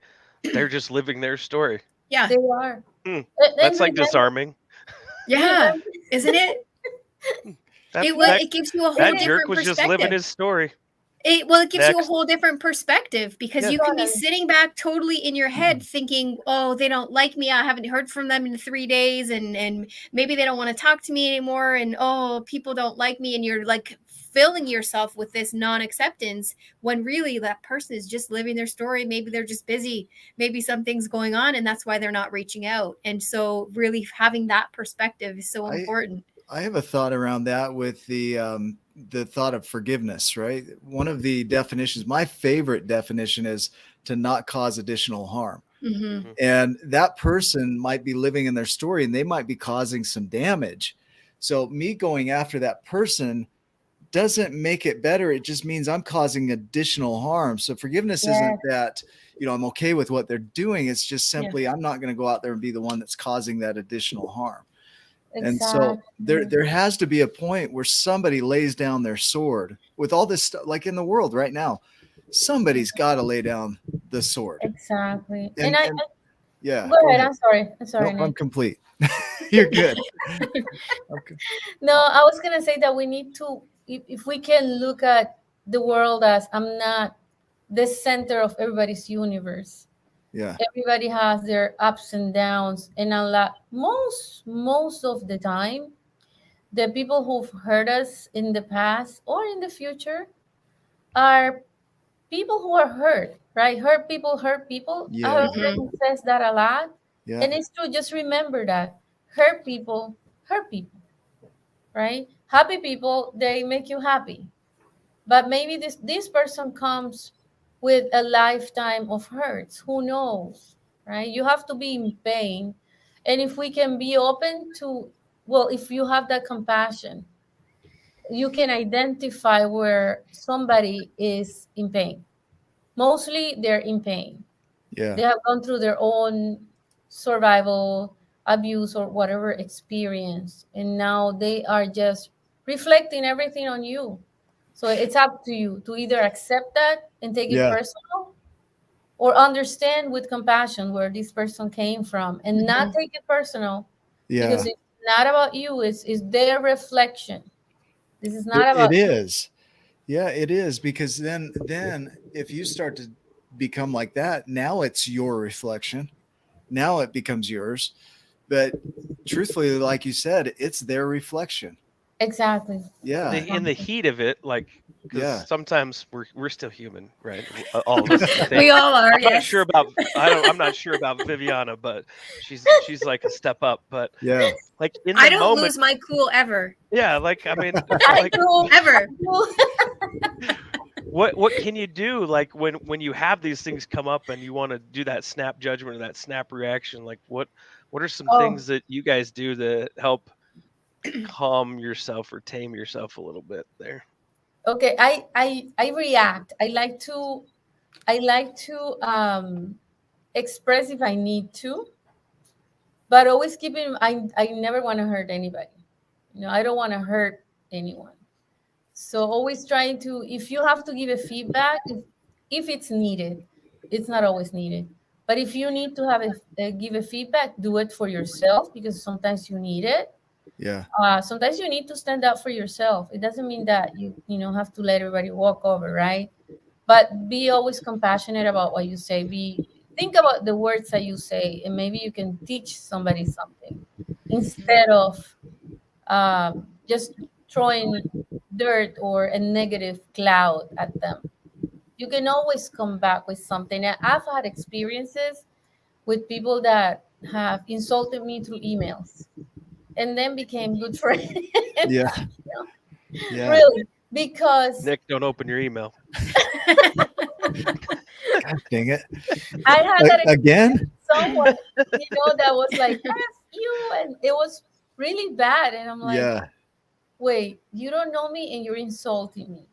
Speaker 4: they're just living their story.
Speaker 1: Yeah.
Speaker 2: they are.
Speaker 4: Hmm.
Speaker 2: And
Speaker 4: That's like
Speaker 2: remember,
Speaker 4: disarming.
Speaker 1: Yeah.
Speaker 2: remember,
Speaker 1: Isn't it?
Speaker 4: That
Speaker 1: It will,
Speaker 2: yes,
Speaker 4: that
Speaker 1: it gives you a
Speaker 2: it
Speaker 1: whole
Speaker 4: that
Speaker 2: is
Speaker 4: jerk
Speaker 1: different
Speaker 4: was just living
Speaker 1: perspective.
Speaker 4: his story.
Speaker 1: It gives you a
Speaker 4: Next.
Speaker 1: whole different perspective because
Speaker 4: Yeah.
Speaker 1: you can be
Speaker 2: totally.
Speaker 1: sitting back totally in your head thinking, oh, they don't like me, I haven't heard from them in 3 days, and maybe they don't want to talk to me anymore, and oh, people don't like me, and you're like filling yourself with this non-acceptance when really that person is just living their story. Maybe they're just busy, maybe something's going on, and that's why they're not reaching out. And so really having that perspective is so
Speaker 3: I
Speaker 1: important.
Speaker 3: I have a thought around that with the thought of forgiveness, right? One of the definitions, my favorite definition is to not cause additional harm.
Speaker 1: Mm-hmm.
Speaker 4: Hmm.
Speaker 3: And that person might be living in their story and they might be causing some damage. So me going after that person doesn't make it better. It just means I'm causing additional harm. So forgiveness isn't
Speaker 2: Yes,
Speaker 3: that, I'm okay with what they're doing. It's just
Speaker 1: Yeah.
Speaker 3: simply I'm not going to go out there and be the one that's causing that additional harm. And so there
Speaker 2: exactly.
Speaker 3: there has to be a point where somebody lays down their sword with all this stuff, like in the world right now. Somebody's got to lay down the sword.
Speaker 2: Exactly. And
Speaker 3: And yeah,
Speaker 2: go
Speaker 3: go
Speaker 2: ahead.
Speaker 3: ahead.
Speaker 2: I'm sorry. I'm sorry,
Speaker 3: Nope, I'm
Speaker 2: Nick.
Speaker 3: complete. You're good. Okay.
Speaker 2: No, I was gonna say that we need to, if we can look at the world as I'm not the center of everybody's universe.
Speaker 3: Yeah.
Speaker 2: Everybody has their ups and downs, and a lot, most of the time, the people who've hurt us in the past or in the future are people who are hurt, right? Hurt people. I have a
Speaker 3: Yeah.
Speaker 2: friend
Speaker 1: Mm-hmm.
Speaker 2: who says that a lot,
Speaker 3: Yeah.
Speaker 2: and it's true. Just remember that hurt people, right? Happy people, they make you happy, but maybe this person comes with a lifetime of hurts. Who knows, right? You have to be in pain. And if we can be open to, well, if you have that compassion, you can identify where somebody is in pain. Mostly they're in pain.
Speaker 3: Yeah.
Speaker 2: They have gone through their own survival, abuse, or whatever experience. And now they are just reflecting everything on you. So it's up to you to either accept that and take it
Speaker 3: Yeah.
Speaker 2: personal, or understand with compassion where this person came from and not take it personal, because
Speaker 3: Yeah.
Speaker 2: it's not about you, it's their reflection. This is not
Speaker 3: It
Speaker 2: about you.
Speaker 3: is. Yeah, it is, because then if you start to become like that, now it's your reflection. Now it becomes yours. But truthfully, like you said, it's their reflection.
Speaker 2: Exactly.
Speaker 3: Yeah.
Speaker 4: In the heat of it, like, because
Speaker 3: Yeah.
Speaker 4: sometimes we're still human, right? All of us, I think.
Speaker 1: We all are,
Speaker 4: I'm not
Speaker 1: yes.
Speaker 4: sure about I'm not sure about Viviana, but she's like a step up. But
Speaker 3: Yeah.
Speaker 4: like in
Speaker 1: I
Speaker 4: the
Speaker 1: don't
Speaker 4: moment,
Speaker 1: lose my cool ever.
Speaker 4: yeah, like I mean,
Speaker 2: I
Speaker 4: like
Speaker 2: do.
Speaker 1: Ever.
Speaker 4: what can you do? Like when you have these things come up and you want to do that snap judgment or that snap reaction, like what are some
Speaker 2: Oh,
Speaker 4: things that you guys do to help calm yourself or tame yourself a little bit there?
Speaker 2: okay. I react. I like to express if I need to, but always keeping. I never want to hurt anybody. I don't want to hurt anyone. So always trying to, if you have to give a feedback, if it's needed, it's not always needed. But if you need to have give a feedback, do it for yourself, because sometimes you need it.
Speaker 3: Yeah.
Speaker 2: Sometimes you need to stand up for yourself. It doesn't mean that you have to let everybody walk over, right? But be always compassionate about what you say. Think about the words that you say, and maybe you can teach somebody something instead of just throwing dirt or a negative cloud at them. You can always come back with something. And I've had experiences with people that have insulted me through emails and then became good friends.
Speaker 3: Yeah. Yeah.
Speaker 2: Really, because
Speaker 4: Nick, don't open your email.
Speaker 3: God dang it.
Speaker 2: I had that
Speaker 3: Again?
Speaker 2: experience with someone, that was like, F you, and it was really bad. And I'm like,
Speaker 3: Yeah.
Speaker 2: wait, you don't know me and you're insulting me.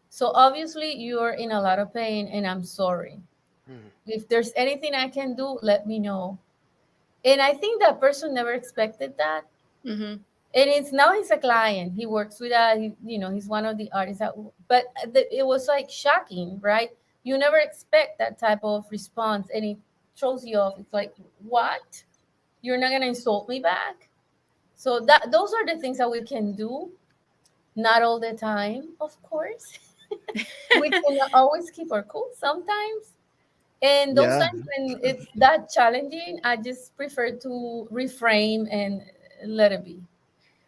Speaker 2: So obviously you're in a lot of pain and I'm sorry.
Speaker 4: Hmm.
Speaker 2: If there's anything I can do, let me know. And I think that person never expected that.
Speaker 1: Mm-hmm.
Speaker 2: And now he's a client. He works with he's one of the artists. But it was like shocking, right? You never expect that type of response, and it throws you off. It's like, what? You're not gonna insult me back? So those are the things that we can do. Not all the time, of course. We cannot always keep our cool sometimes. And those
Speaker 3: Yeah.
Speaker 2: times when it's that challenging, I just prefer to reframe and let it be.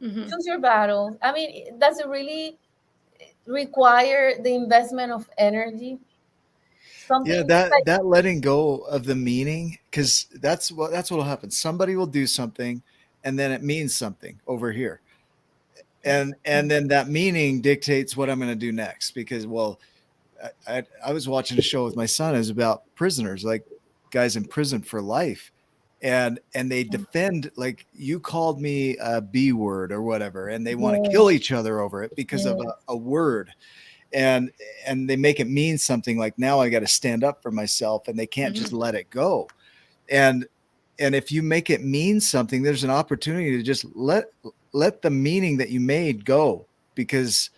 Speaker 1: Mm-hmm.
Speaker 2: Choose your battles. I mean, does it really require the investment of energy?
Speaker 3: Yeah,
Speaker 2: Something like,
Speaker 3: that letting go of the meaning, because what'll happen. Somebody will do something, and then it means something over here, and then that meaning dictates what I'm going to do next. Because, well, I was watching a show with my son. It was about prisoners, like guys in prison for life, and they defend, like, you called me a B word or whatever, and they want to
Speaker 2: yeah,
Speaker 3: kill each other over it because of
Speaker 2: yeah,
Speaker 3: a word. and they make it mean something, like, now I got to stand up for myself, and they can't just let it go. And if you make it mean something, there's an opportunity to just let the meaning that you made go, because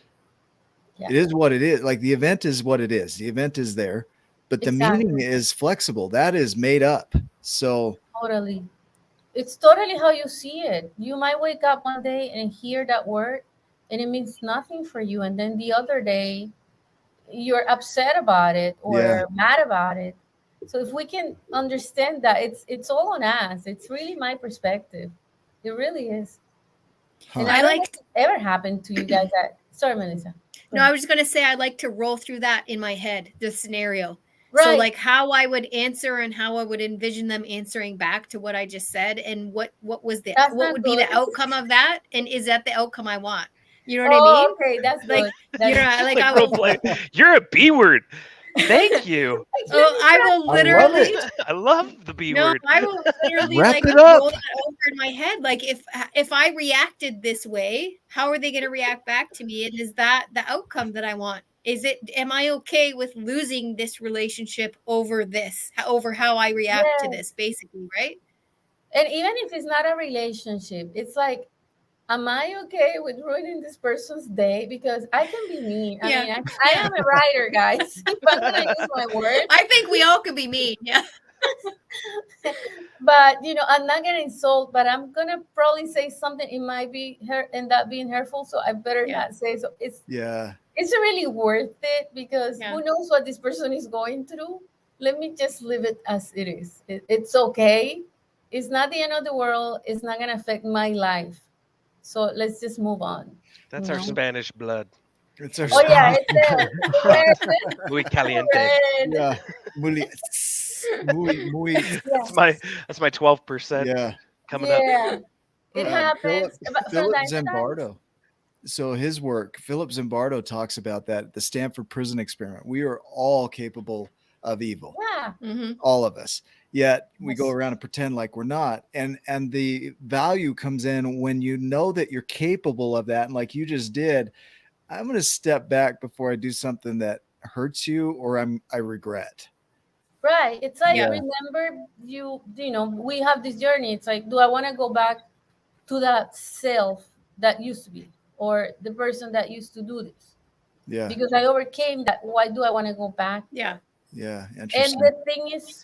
Speaker 2: yeah,
Speaker 3: it is what it is. Like, the event is what it is. The event is there, but the meaning
Speaker 2: exactly,
Speaker 3: is flexible. That is made up. So
Speaker 2: totally. It's totally how you see it. You might wake up one day and hear that word, and it means nothing for you, and then the other day you're upset about it
Speaker 3: yeah.
Speaker 2: or mad about it. So if we can understand that, it's all on us. It's really my perspective. It really is. And
Speaker 3: Huh.
Speaker 2: I
Speaker 1: I
Speaker 2: don't know
Speaker 1: like
Speaker 2: if it ever happened to you guys. Sorry, Melissa. Go
Speaker 1: No, I
Speaker 2: ahead.
Speaker 1: was just gonna say I like to roll through that in my head, the scenario. So
Speaker 2: Right.
Speaker 1: like how I would answer and how I would envision them answering back to what I just said, and what
Speaker 2: That's
Speaker 1: what
Speaker 2: not
Speaker 1: would be the
Speaker 2: good.
Speaker 1: outcome of that, and is that the outcome I want? You know what I mean?
Speaker 2: Oh, okay. That's
Speaker 1: Like,
Speaker 2: good. That is
Speaker 1: like
Speaker 4: Like
Speaker 1: I
Speaker 4: role
Speaker 1: will
Speaker 4: play. You're a B word. Thank you.
Speaker 1: Oh, I will
Speaker 3: I love
Speaker 1: literally
Speaker 3: it.
Speaker 4: I love the B
Speaker 1: no,
Speaker 4: word.
Speaker 1: I will literally
Speaker 3: Wrap
Speaker 1: like
Speaker 3: it up.
Speaker 1: roll that over in my head. Like if I reacted this way, how are they going to react back to me? And is that the outcome that I want? Is it am I okay with losing this relationship over this, over how I react to
Speaker 2: Yeah.
Speaker 1: this, basically, right?
Speaker 2: And even if it's not a relationship, it's like, am I okay with ruining this person's day? Because I can be mean. I
Speaker 1: Yeah.
Speaker 2: mean, I
Speaker 1: Yeah.
Speaker 2: am a writer, guys. If I'm gonna use my words,
Speaker 1: I think we all could be mean. Yeah.
Speaker 2: but I'm not gonna insult. But I'm gonna probably say something. It might be hurt, end up being hurtful. So I better
Speaker 1: Yeah.
Speaker 2: not say. So
Speaker 3: Yeah.
Speaker 2: it's really worth it because
Speaker 1: Yeah.
Speaker 2: who knows what this person is going through. Let me just leave it as it is. It's okay. It's not the end of the world. It's not gonna affect my life. So let's just move on.
Speaker 4: That's our Spanish blood.
Speaker 3: It's our
Speaker 2: Oh yeah,
Speaker 3: Spanish.
Speaker 2: it's the red,
Speaker 4: Muy
Speaker 2: the
Speaker 4: caliente.
Speaker 2: red.
Speaker 3: Yeah. Muy, muy.
Speaker 2: Yeah,
Speaker 4: That's my 12%
Speaker 3: Yeah.
Speaker 4: coming up.
Speaker 2: yeah. It
Speaker 3: Philip
Speaker 2: happens, but from
Speaker 3: Philip
Speaker 2: time to time.
Speaker 3: Zimbardo. So his work, Philip Zimbardo talks about that, the Stanford Prison Experiment. We are all capable of evil,
Speaker 2: Yeah.
Speaker 1: Mm-hmm.
Speaker 3: all of us. Yet we go
Speaker 2: Yes.
Speaker 3: around and pretend like we're not. And the value comes in when you know that you're capable of that. And like you just did, I'm going to step back before I do something that hurts you or I regret.
Speaker 2: Right. It's like
Speaker 1: Yeah.
Speaker 2: remember we have this journey. It's like, do I want to go back to that self that used to be, or the person that used to do this?
Speaker 3: Yeah.
Speaker 2: Because I overcame that. Why do I want to go back?
Speaker 1: Yeah.
Speaker 3: Yeah.
Speaker 2: And
Speaker 3: Interesting.
Speaker 2: the thing is,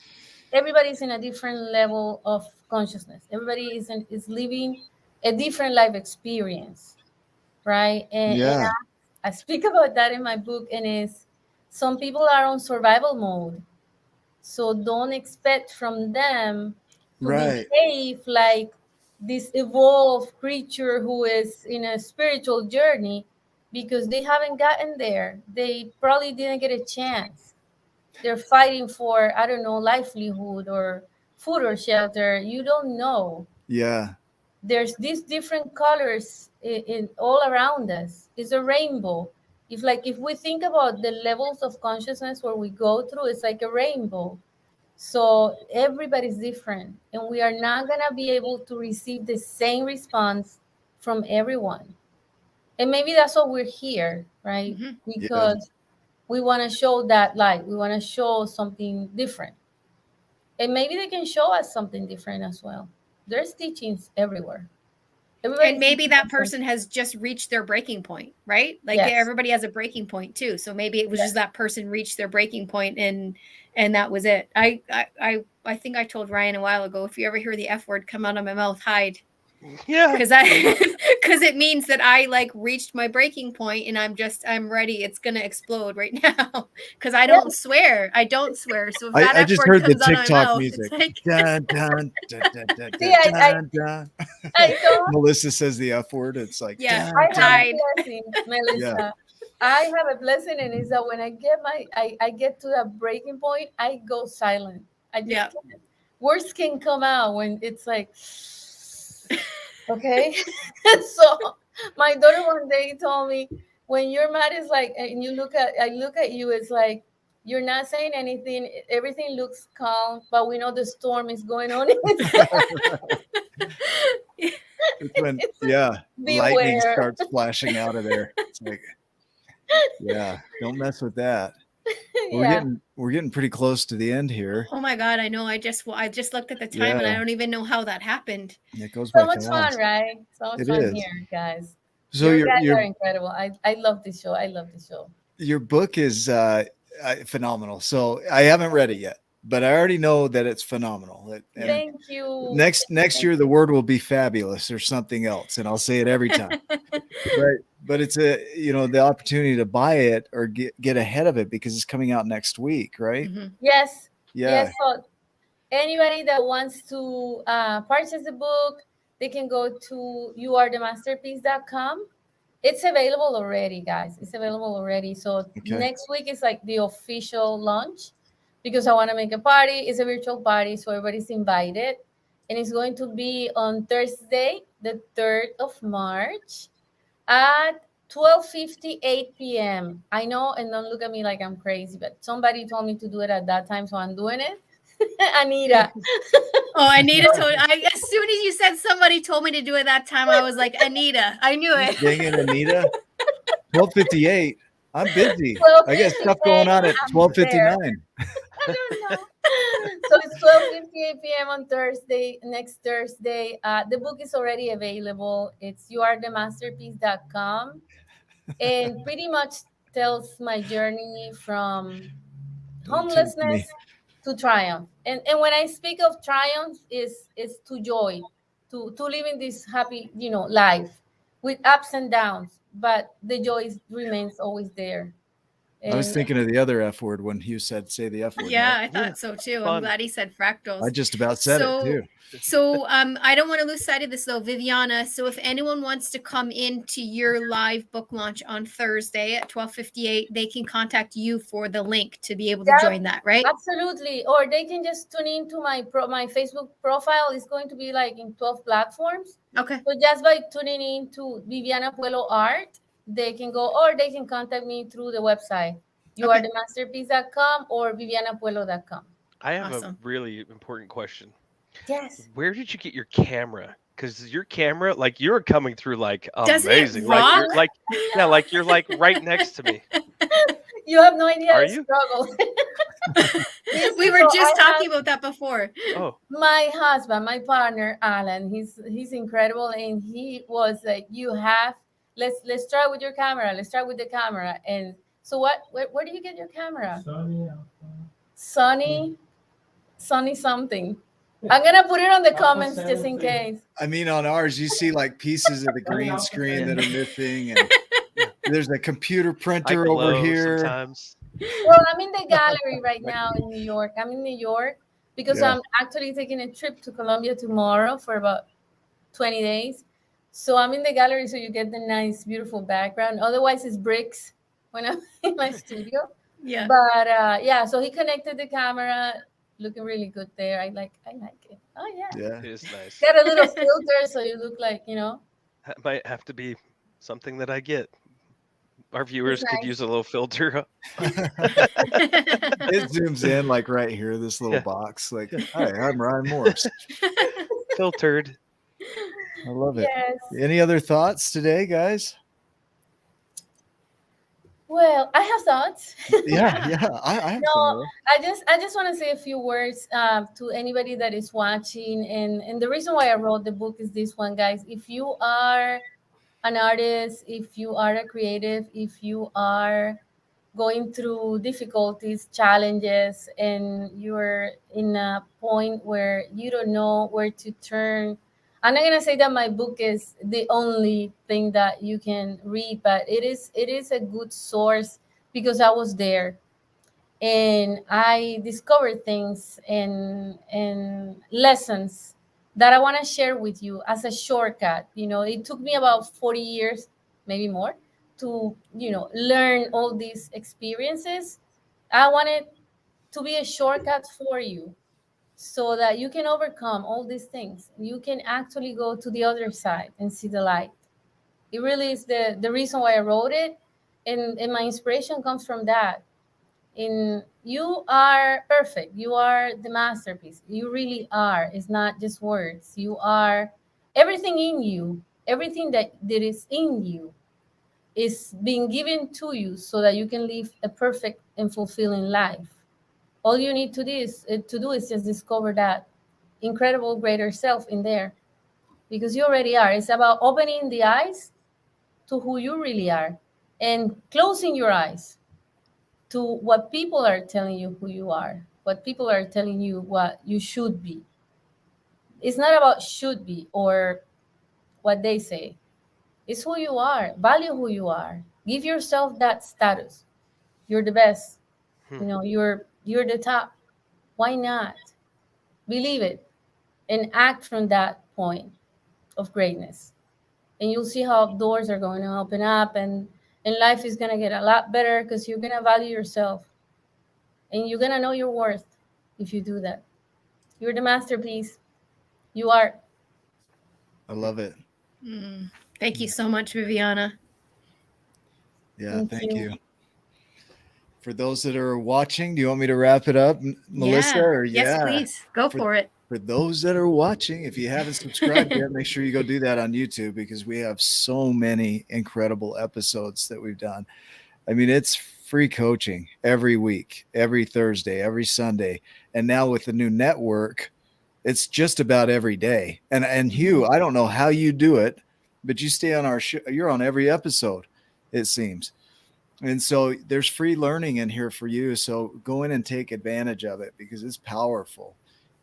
Speaker 2: everybody's in a different level of consciousness. Everybody is living a different life experience, right? And
Speaker 3: Yeah.
Speaker 2: I speak about that in my book, and is some people are on survival mode, so don't expect from them to
Speaker 3: Right.
Speaker 2: behave like this evolved creature who is in a spiritual journey, because they haven't gotten there. They probably didn't get a chance. They're fighting for, I don't know, livelihood or food or shelter. You don't know.
Speaker 3: Yeah.
Speaker 2: There's these different colors in all around us. It's a rainbow. If we think about the levels of consciousness where we go through, it's like a rainbow. So everybody's different, and we are not gonna be able to receive the same response from everyone. And maybe that's why we're here, right?
Speaker 1: Mm-hmm.
Speaker 3: Yeah.
Speaker 2: Because we want to show that light. We want to show something different, and maybe they can show us something different as well. There's teachings everywhere.
Speaker 1: And
Speaker 2: Everybody's
Speaker 1: maybe
Speaker 2: teaching
Speaker 1: that
Speaker 2: us something.
Speaker 1: person has just reached their breaking point, right? Like
Speaker 2: Yes.
Speaker 1: everybody has a breaking point too. So maybe it was just
Speaker 2: Yes.
Speaker 1: that person reached their breaking point and that was it. I think I told Ryan a while ago, if you ever hear the F word come out of my mouth, hide.
Speaker 4: Yeah.
Speaker 1: Because because it means that I like reached my breaking point and I'm ready. It's gonna explode right now. Because I don't swear. I don't swear. So if that
Speaker 3: I
Speaker 1: F
Speaker 3: just
Speaker 1: word
Speaker 3: heard the
Speaker 1: comes out of my
Speaker 3: TikTok
Speaker 1: mouth,
Speaker 3: music.
Speaker 1: it's like
Speaker 3: Dun, dun, dun, dun, dun,
Speaker 2: See,
Speaker 3: dun, dun, dun.
Speaker 2: I don't.
Speaker 3: Melissa says the F word. It's like,
Speaker 1: yeah,
Speaker 2: I
Speaker 3: dun,
Speaker 2: have
Speaker 3: dun.
Speaker 2: a
Speaker 1: hide.
Speaker 2: blessing, Melissa. I have a blessing, and is that when I get to that breaking point, I go silent. I just
Speaker 1: Yeah.
Speaker 2: can't. Words can come out when it's like, okay. So my daughter one day told me, when you're mad, it's like, and I look at you, it's like you're not saying anything. Everything looks calm, but we know the storm is going on inside.
Speaker 3: It's when,
Speaker 2: It's like,
Speaker 3: yeah, lightning
Speaker 2: beware.
Speaker 3: starts flashing out of there. It's like, yeah, don't mess with that.
Speaker 2: Yeah.
Speaker 3: We're getting pretty close to the end here.
Speaker 1: Oh my God, I know. I just looked at the time and I
Speaker 3: Yeah,
Speaker 1: don't even know how that happened.
Speaker 3: it goes
Speaker 2: So
Speaker 3: by
Speaker 2: much fun,
Speaker 3: fast.
Speaker 2: right? So much
Speaker 3: It
Speaker 2: fun
Speaker 3: is.
Speaker 2: here, guys.
Speaker 3: So
Speaker 2: You guys are incredible. I love this show. I love this show.
Speaker 3: your book is phenomenal. So I haven't read it yet, but I already know that it's phenomenal. And
Speaker 2: Thank you.
Speaker 3: next year the word will be fabulous or something else, and I'll say it every time. But it's the opportunity to buy it or get ahead of it because it's coming out next week, right?
Speaker 1: Mhm.
Speaker 2: Yes.
Speaker 3: Yeah.
Speaker 2: Yes. So anybody that wants to purchase the book, they can go to youarethemasterpiece.com. It's available already, guys. It's available already. So
Speaker 3: Okay.
Speaker 2: next week is like the official launch, because I want to make a party. It's a virtual party, so everybody's invited. And it's going to be on Thursday, the 3rd of March at 12:58 p.m. I know, and don't look at me like I'm crazy, but somebody told me to do it at that time, so I'm doing it. Anita.
Speaker 1: Oh, Anita told as soon as you said somebody told me to do it that time, I was like, Anita. I knew it.
Speaker 3: Dang it, Anita. 12:58. I'm busy. I got stuff
Speaker 2: 12:58,
Speaker 3: going on at
Speaker 2: I'm
Speaker 3: 12:59.
Speaker 2: I don't know. So it's 12:58 p.m. on Thursday, next Thursday. The book is already available. It's youarethemasterpiece.com, and pretty much tells my journey from
Speaker 3: Don't tempt me.
Speaker 2: homelessness to triumph. And when I speak of triumph, is to joy, to living this happy, life with ups and downs, but the joy remains always there.
Speaker 3: I was
Speaker 2: And
Speaker 3: thinking of the other F word when Hugh said, say the F word.
Speaker 1: Yeah,
Speaker 3: Mark.
Speaker 1: I thought so too.
Speaker 4: Fun.
Speaker 1: I'm glad he said fractals.
Speaker 3: I just about said it too.
Speaker 1: So I don't want to lose sight of this though, Viviana. So if anyone wants to come into your live book launch on Thursday at 12:58, they can contact you for the link to be able to join that, right?
Speaker 2: Absolutely. Or they can just tune into my Facebook profile. It's going to be like in 12 platforms.
Speaker 1: Okay.
Speaker 2: So just by tuning in to Viviana Puello Art, they can go, or they can contact me through the website, youarethemasterpiece.com or vivianapuello.com.
Speaker 4: I have
Speaker 1: Awesome.
Speaker 4: a really important question.
Speaker 2: Yes.
Speaker 4: Where did you get your camera? Because your camera, like you're coming through like
Speaker 1: Doesn't it
Speaker 4: amazing. Like you're
Speaker 1: rock?
Speaker 4: like like you're like right next to me.
Speaker 2: You have no idea
Speaker 4: Are
Speaker 2: the
Speaker 4: you?
Speaker 2: struggle.
Speaker 1: We were
Speaker 2: So
Speaker 1: just
Speaker 2: I
Speaker 1: talking about that before.
Speaker 4: Oh,
Speaker 2: my husband, my partner, Alan, he's incredible, and he was like, "You have let's try with your camera. Let's start with the camera." And so, where do you get your camera? Sunny, Sunny something. I'm gonna put it on the comments just in case.
Speaker 3: I mean, on ours, you see like pieces of the green screen that are missing, and there's a computer
Speaker 4: I
Speaker 3: printer over
Speaker 4: glow
Speaker 3: here.
Speaker 4: sometimes.
Speaker 2: Well, I'm in the gallery right now in New York. I'm in New York because
Speaker 3: Yeah.
Speaker 2: I'm actually taking a trip to Colombia tomorrow for about 20 days. So I'm in the gallery, so you get the nice, beautiful background. Otherwise, it's bricks when I'm in my studio.
Speaker 1: Yeah.
Speaker 2: But yeah, so he connected the camera, looking really good there. I like it. Oh yeah.
Speaker 3: Yeah.
Speaker 4: It is nice.
Speaker 2: Got a little filter, so you look like
Speaker 4: That might have to be something that I get. Our viewers could
Speaker 2: nice.
Speaker 4: use a little filter.
Speaker 3: It zooms in like right here, this little
Speaker 4: Yeah.
Speaker 3: box. Like, hi, I'm Ryan Morse.
Speaker 4: Filtered.
Speaker 3: I love it.
Speaker 2: Yes.
Speaker 3: Any other thoughts today, guys?
Speaker 2: Well, I have thoughts.
Speaker 3: Yeah. I have some of
Speaker 2: No,
Speaker 3: those.
Speaker 2: I just want to say a few words to anybody that is watching, and the reason why I wrote the book is this one, guys. If you are an artist, if you are a creative, if you are going through difficulties, challenges, and you're in a point where you don't know where to turn. I'm not gonna say that my book is the only thing that you can read, but it is a good source because I was there and I discovered things and lessons that I want to share with you as a shortcut. It took me about 40 years, maybe more, to learn all these experiences. I wanted to be a shortcut for you so that you can overcome all these things. You can actually go to the other side and see the light. It really is the reason why I wrote it, and my inspiration comes from that. In you are perfect, you are the masterpiece, you really are. It's not just words. You are everything in you. Everything that is in you is being given to you so that you can live a perfect and fulfilling life. All you need to do is just discover that incredible greater self in there, because you already are. It's about opening the eyes to who you really are and closing your eyes to what people are telling you who you are, what people are telling you what you should be. It's not about should be or what they say. It's who you are. Value who you are. Give yourself that status. You're the best.
Speaker 4: Hmm.
Speaker 2: You're the top. Why not? Believe it and act from that point of greatness. And you'll see how doors are going to open up, and life is going to get a lot better because you're going to value yourself and you're going to know your worth if you do that. You're the masterpiece. You are.
Speaker 3: I love it.
Speaker 1: Thank you so much, Viviana.
Speaker 3: Yeah, thank you. For those that are watching, do you want me to wrap it up, Melissa? Or,
Speaker 1: yes, please go for it.
Speaker 3: For those that are watching, if you haven't subscribed yet, make sure you go do that on YouTube, because we have so many incredible episodes that we've done. I mean, it's free coaching every week, every Thursday, every Sunday. And now with the new network, it's just about every day. And Hugh, I don't know how you do it, but you stay on our show. You're on every episode, it seems. And so there's free learning in here for you. So go in and take advantage of it, because it's powerful.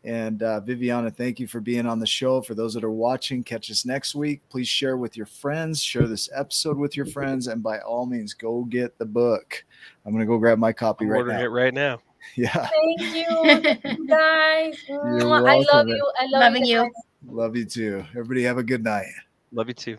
Speaker 3: And Viviana, thank you for being on the show. For those that are watching, catch us next week. Please share with your friends, share this episode with your friends, and by all means, go get the book. I'm going to go grab my copy
Speaker 4: I'm
Speaker 3: right
Speaker 4: ordering
Speaker 3: now.
Speaker 4: it right now.
Speaker 3: Yeah.
Speaker 2: Thank you guys.
Speaker 3: You're
Speaker 2: I love
Speaker 3: welcome.
Speaker 2: you. I love
Speaker 1: Loving
Speaker 2: you
Speaker 1: you.
Speaker 2: guys.
Speaker 3: Love you too. Everybody have a good night.
Speaker 4: Love you too.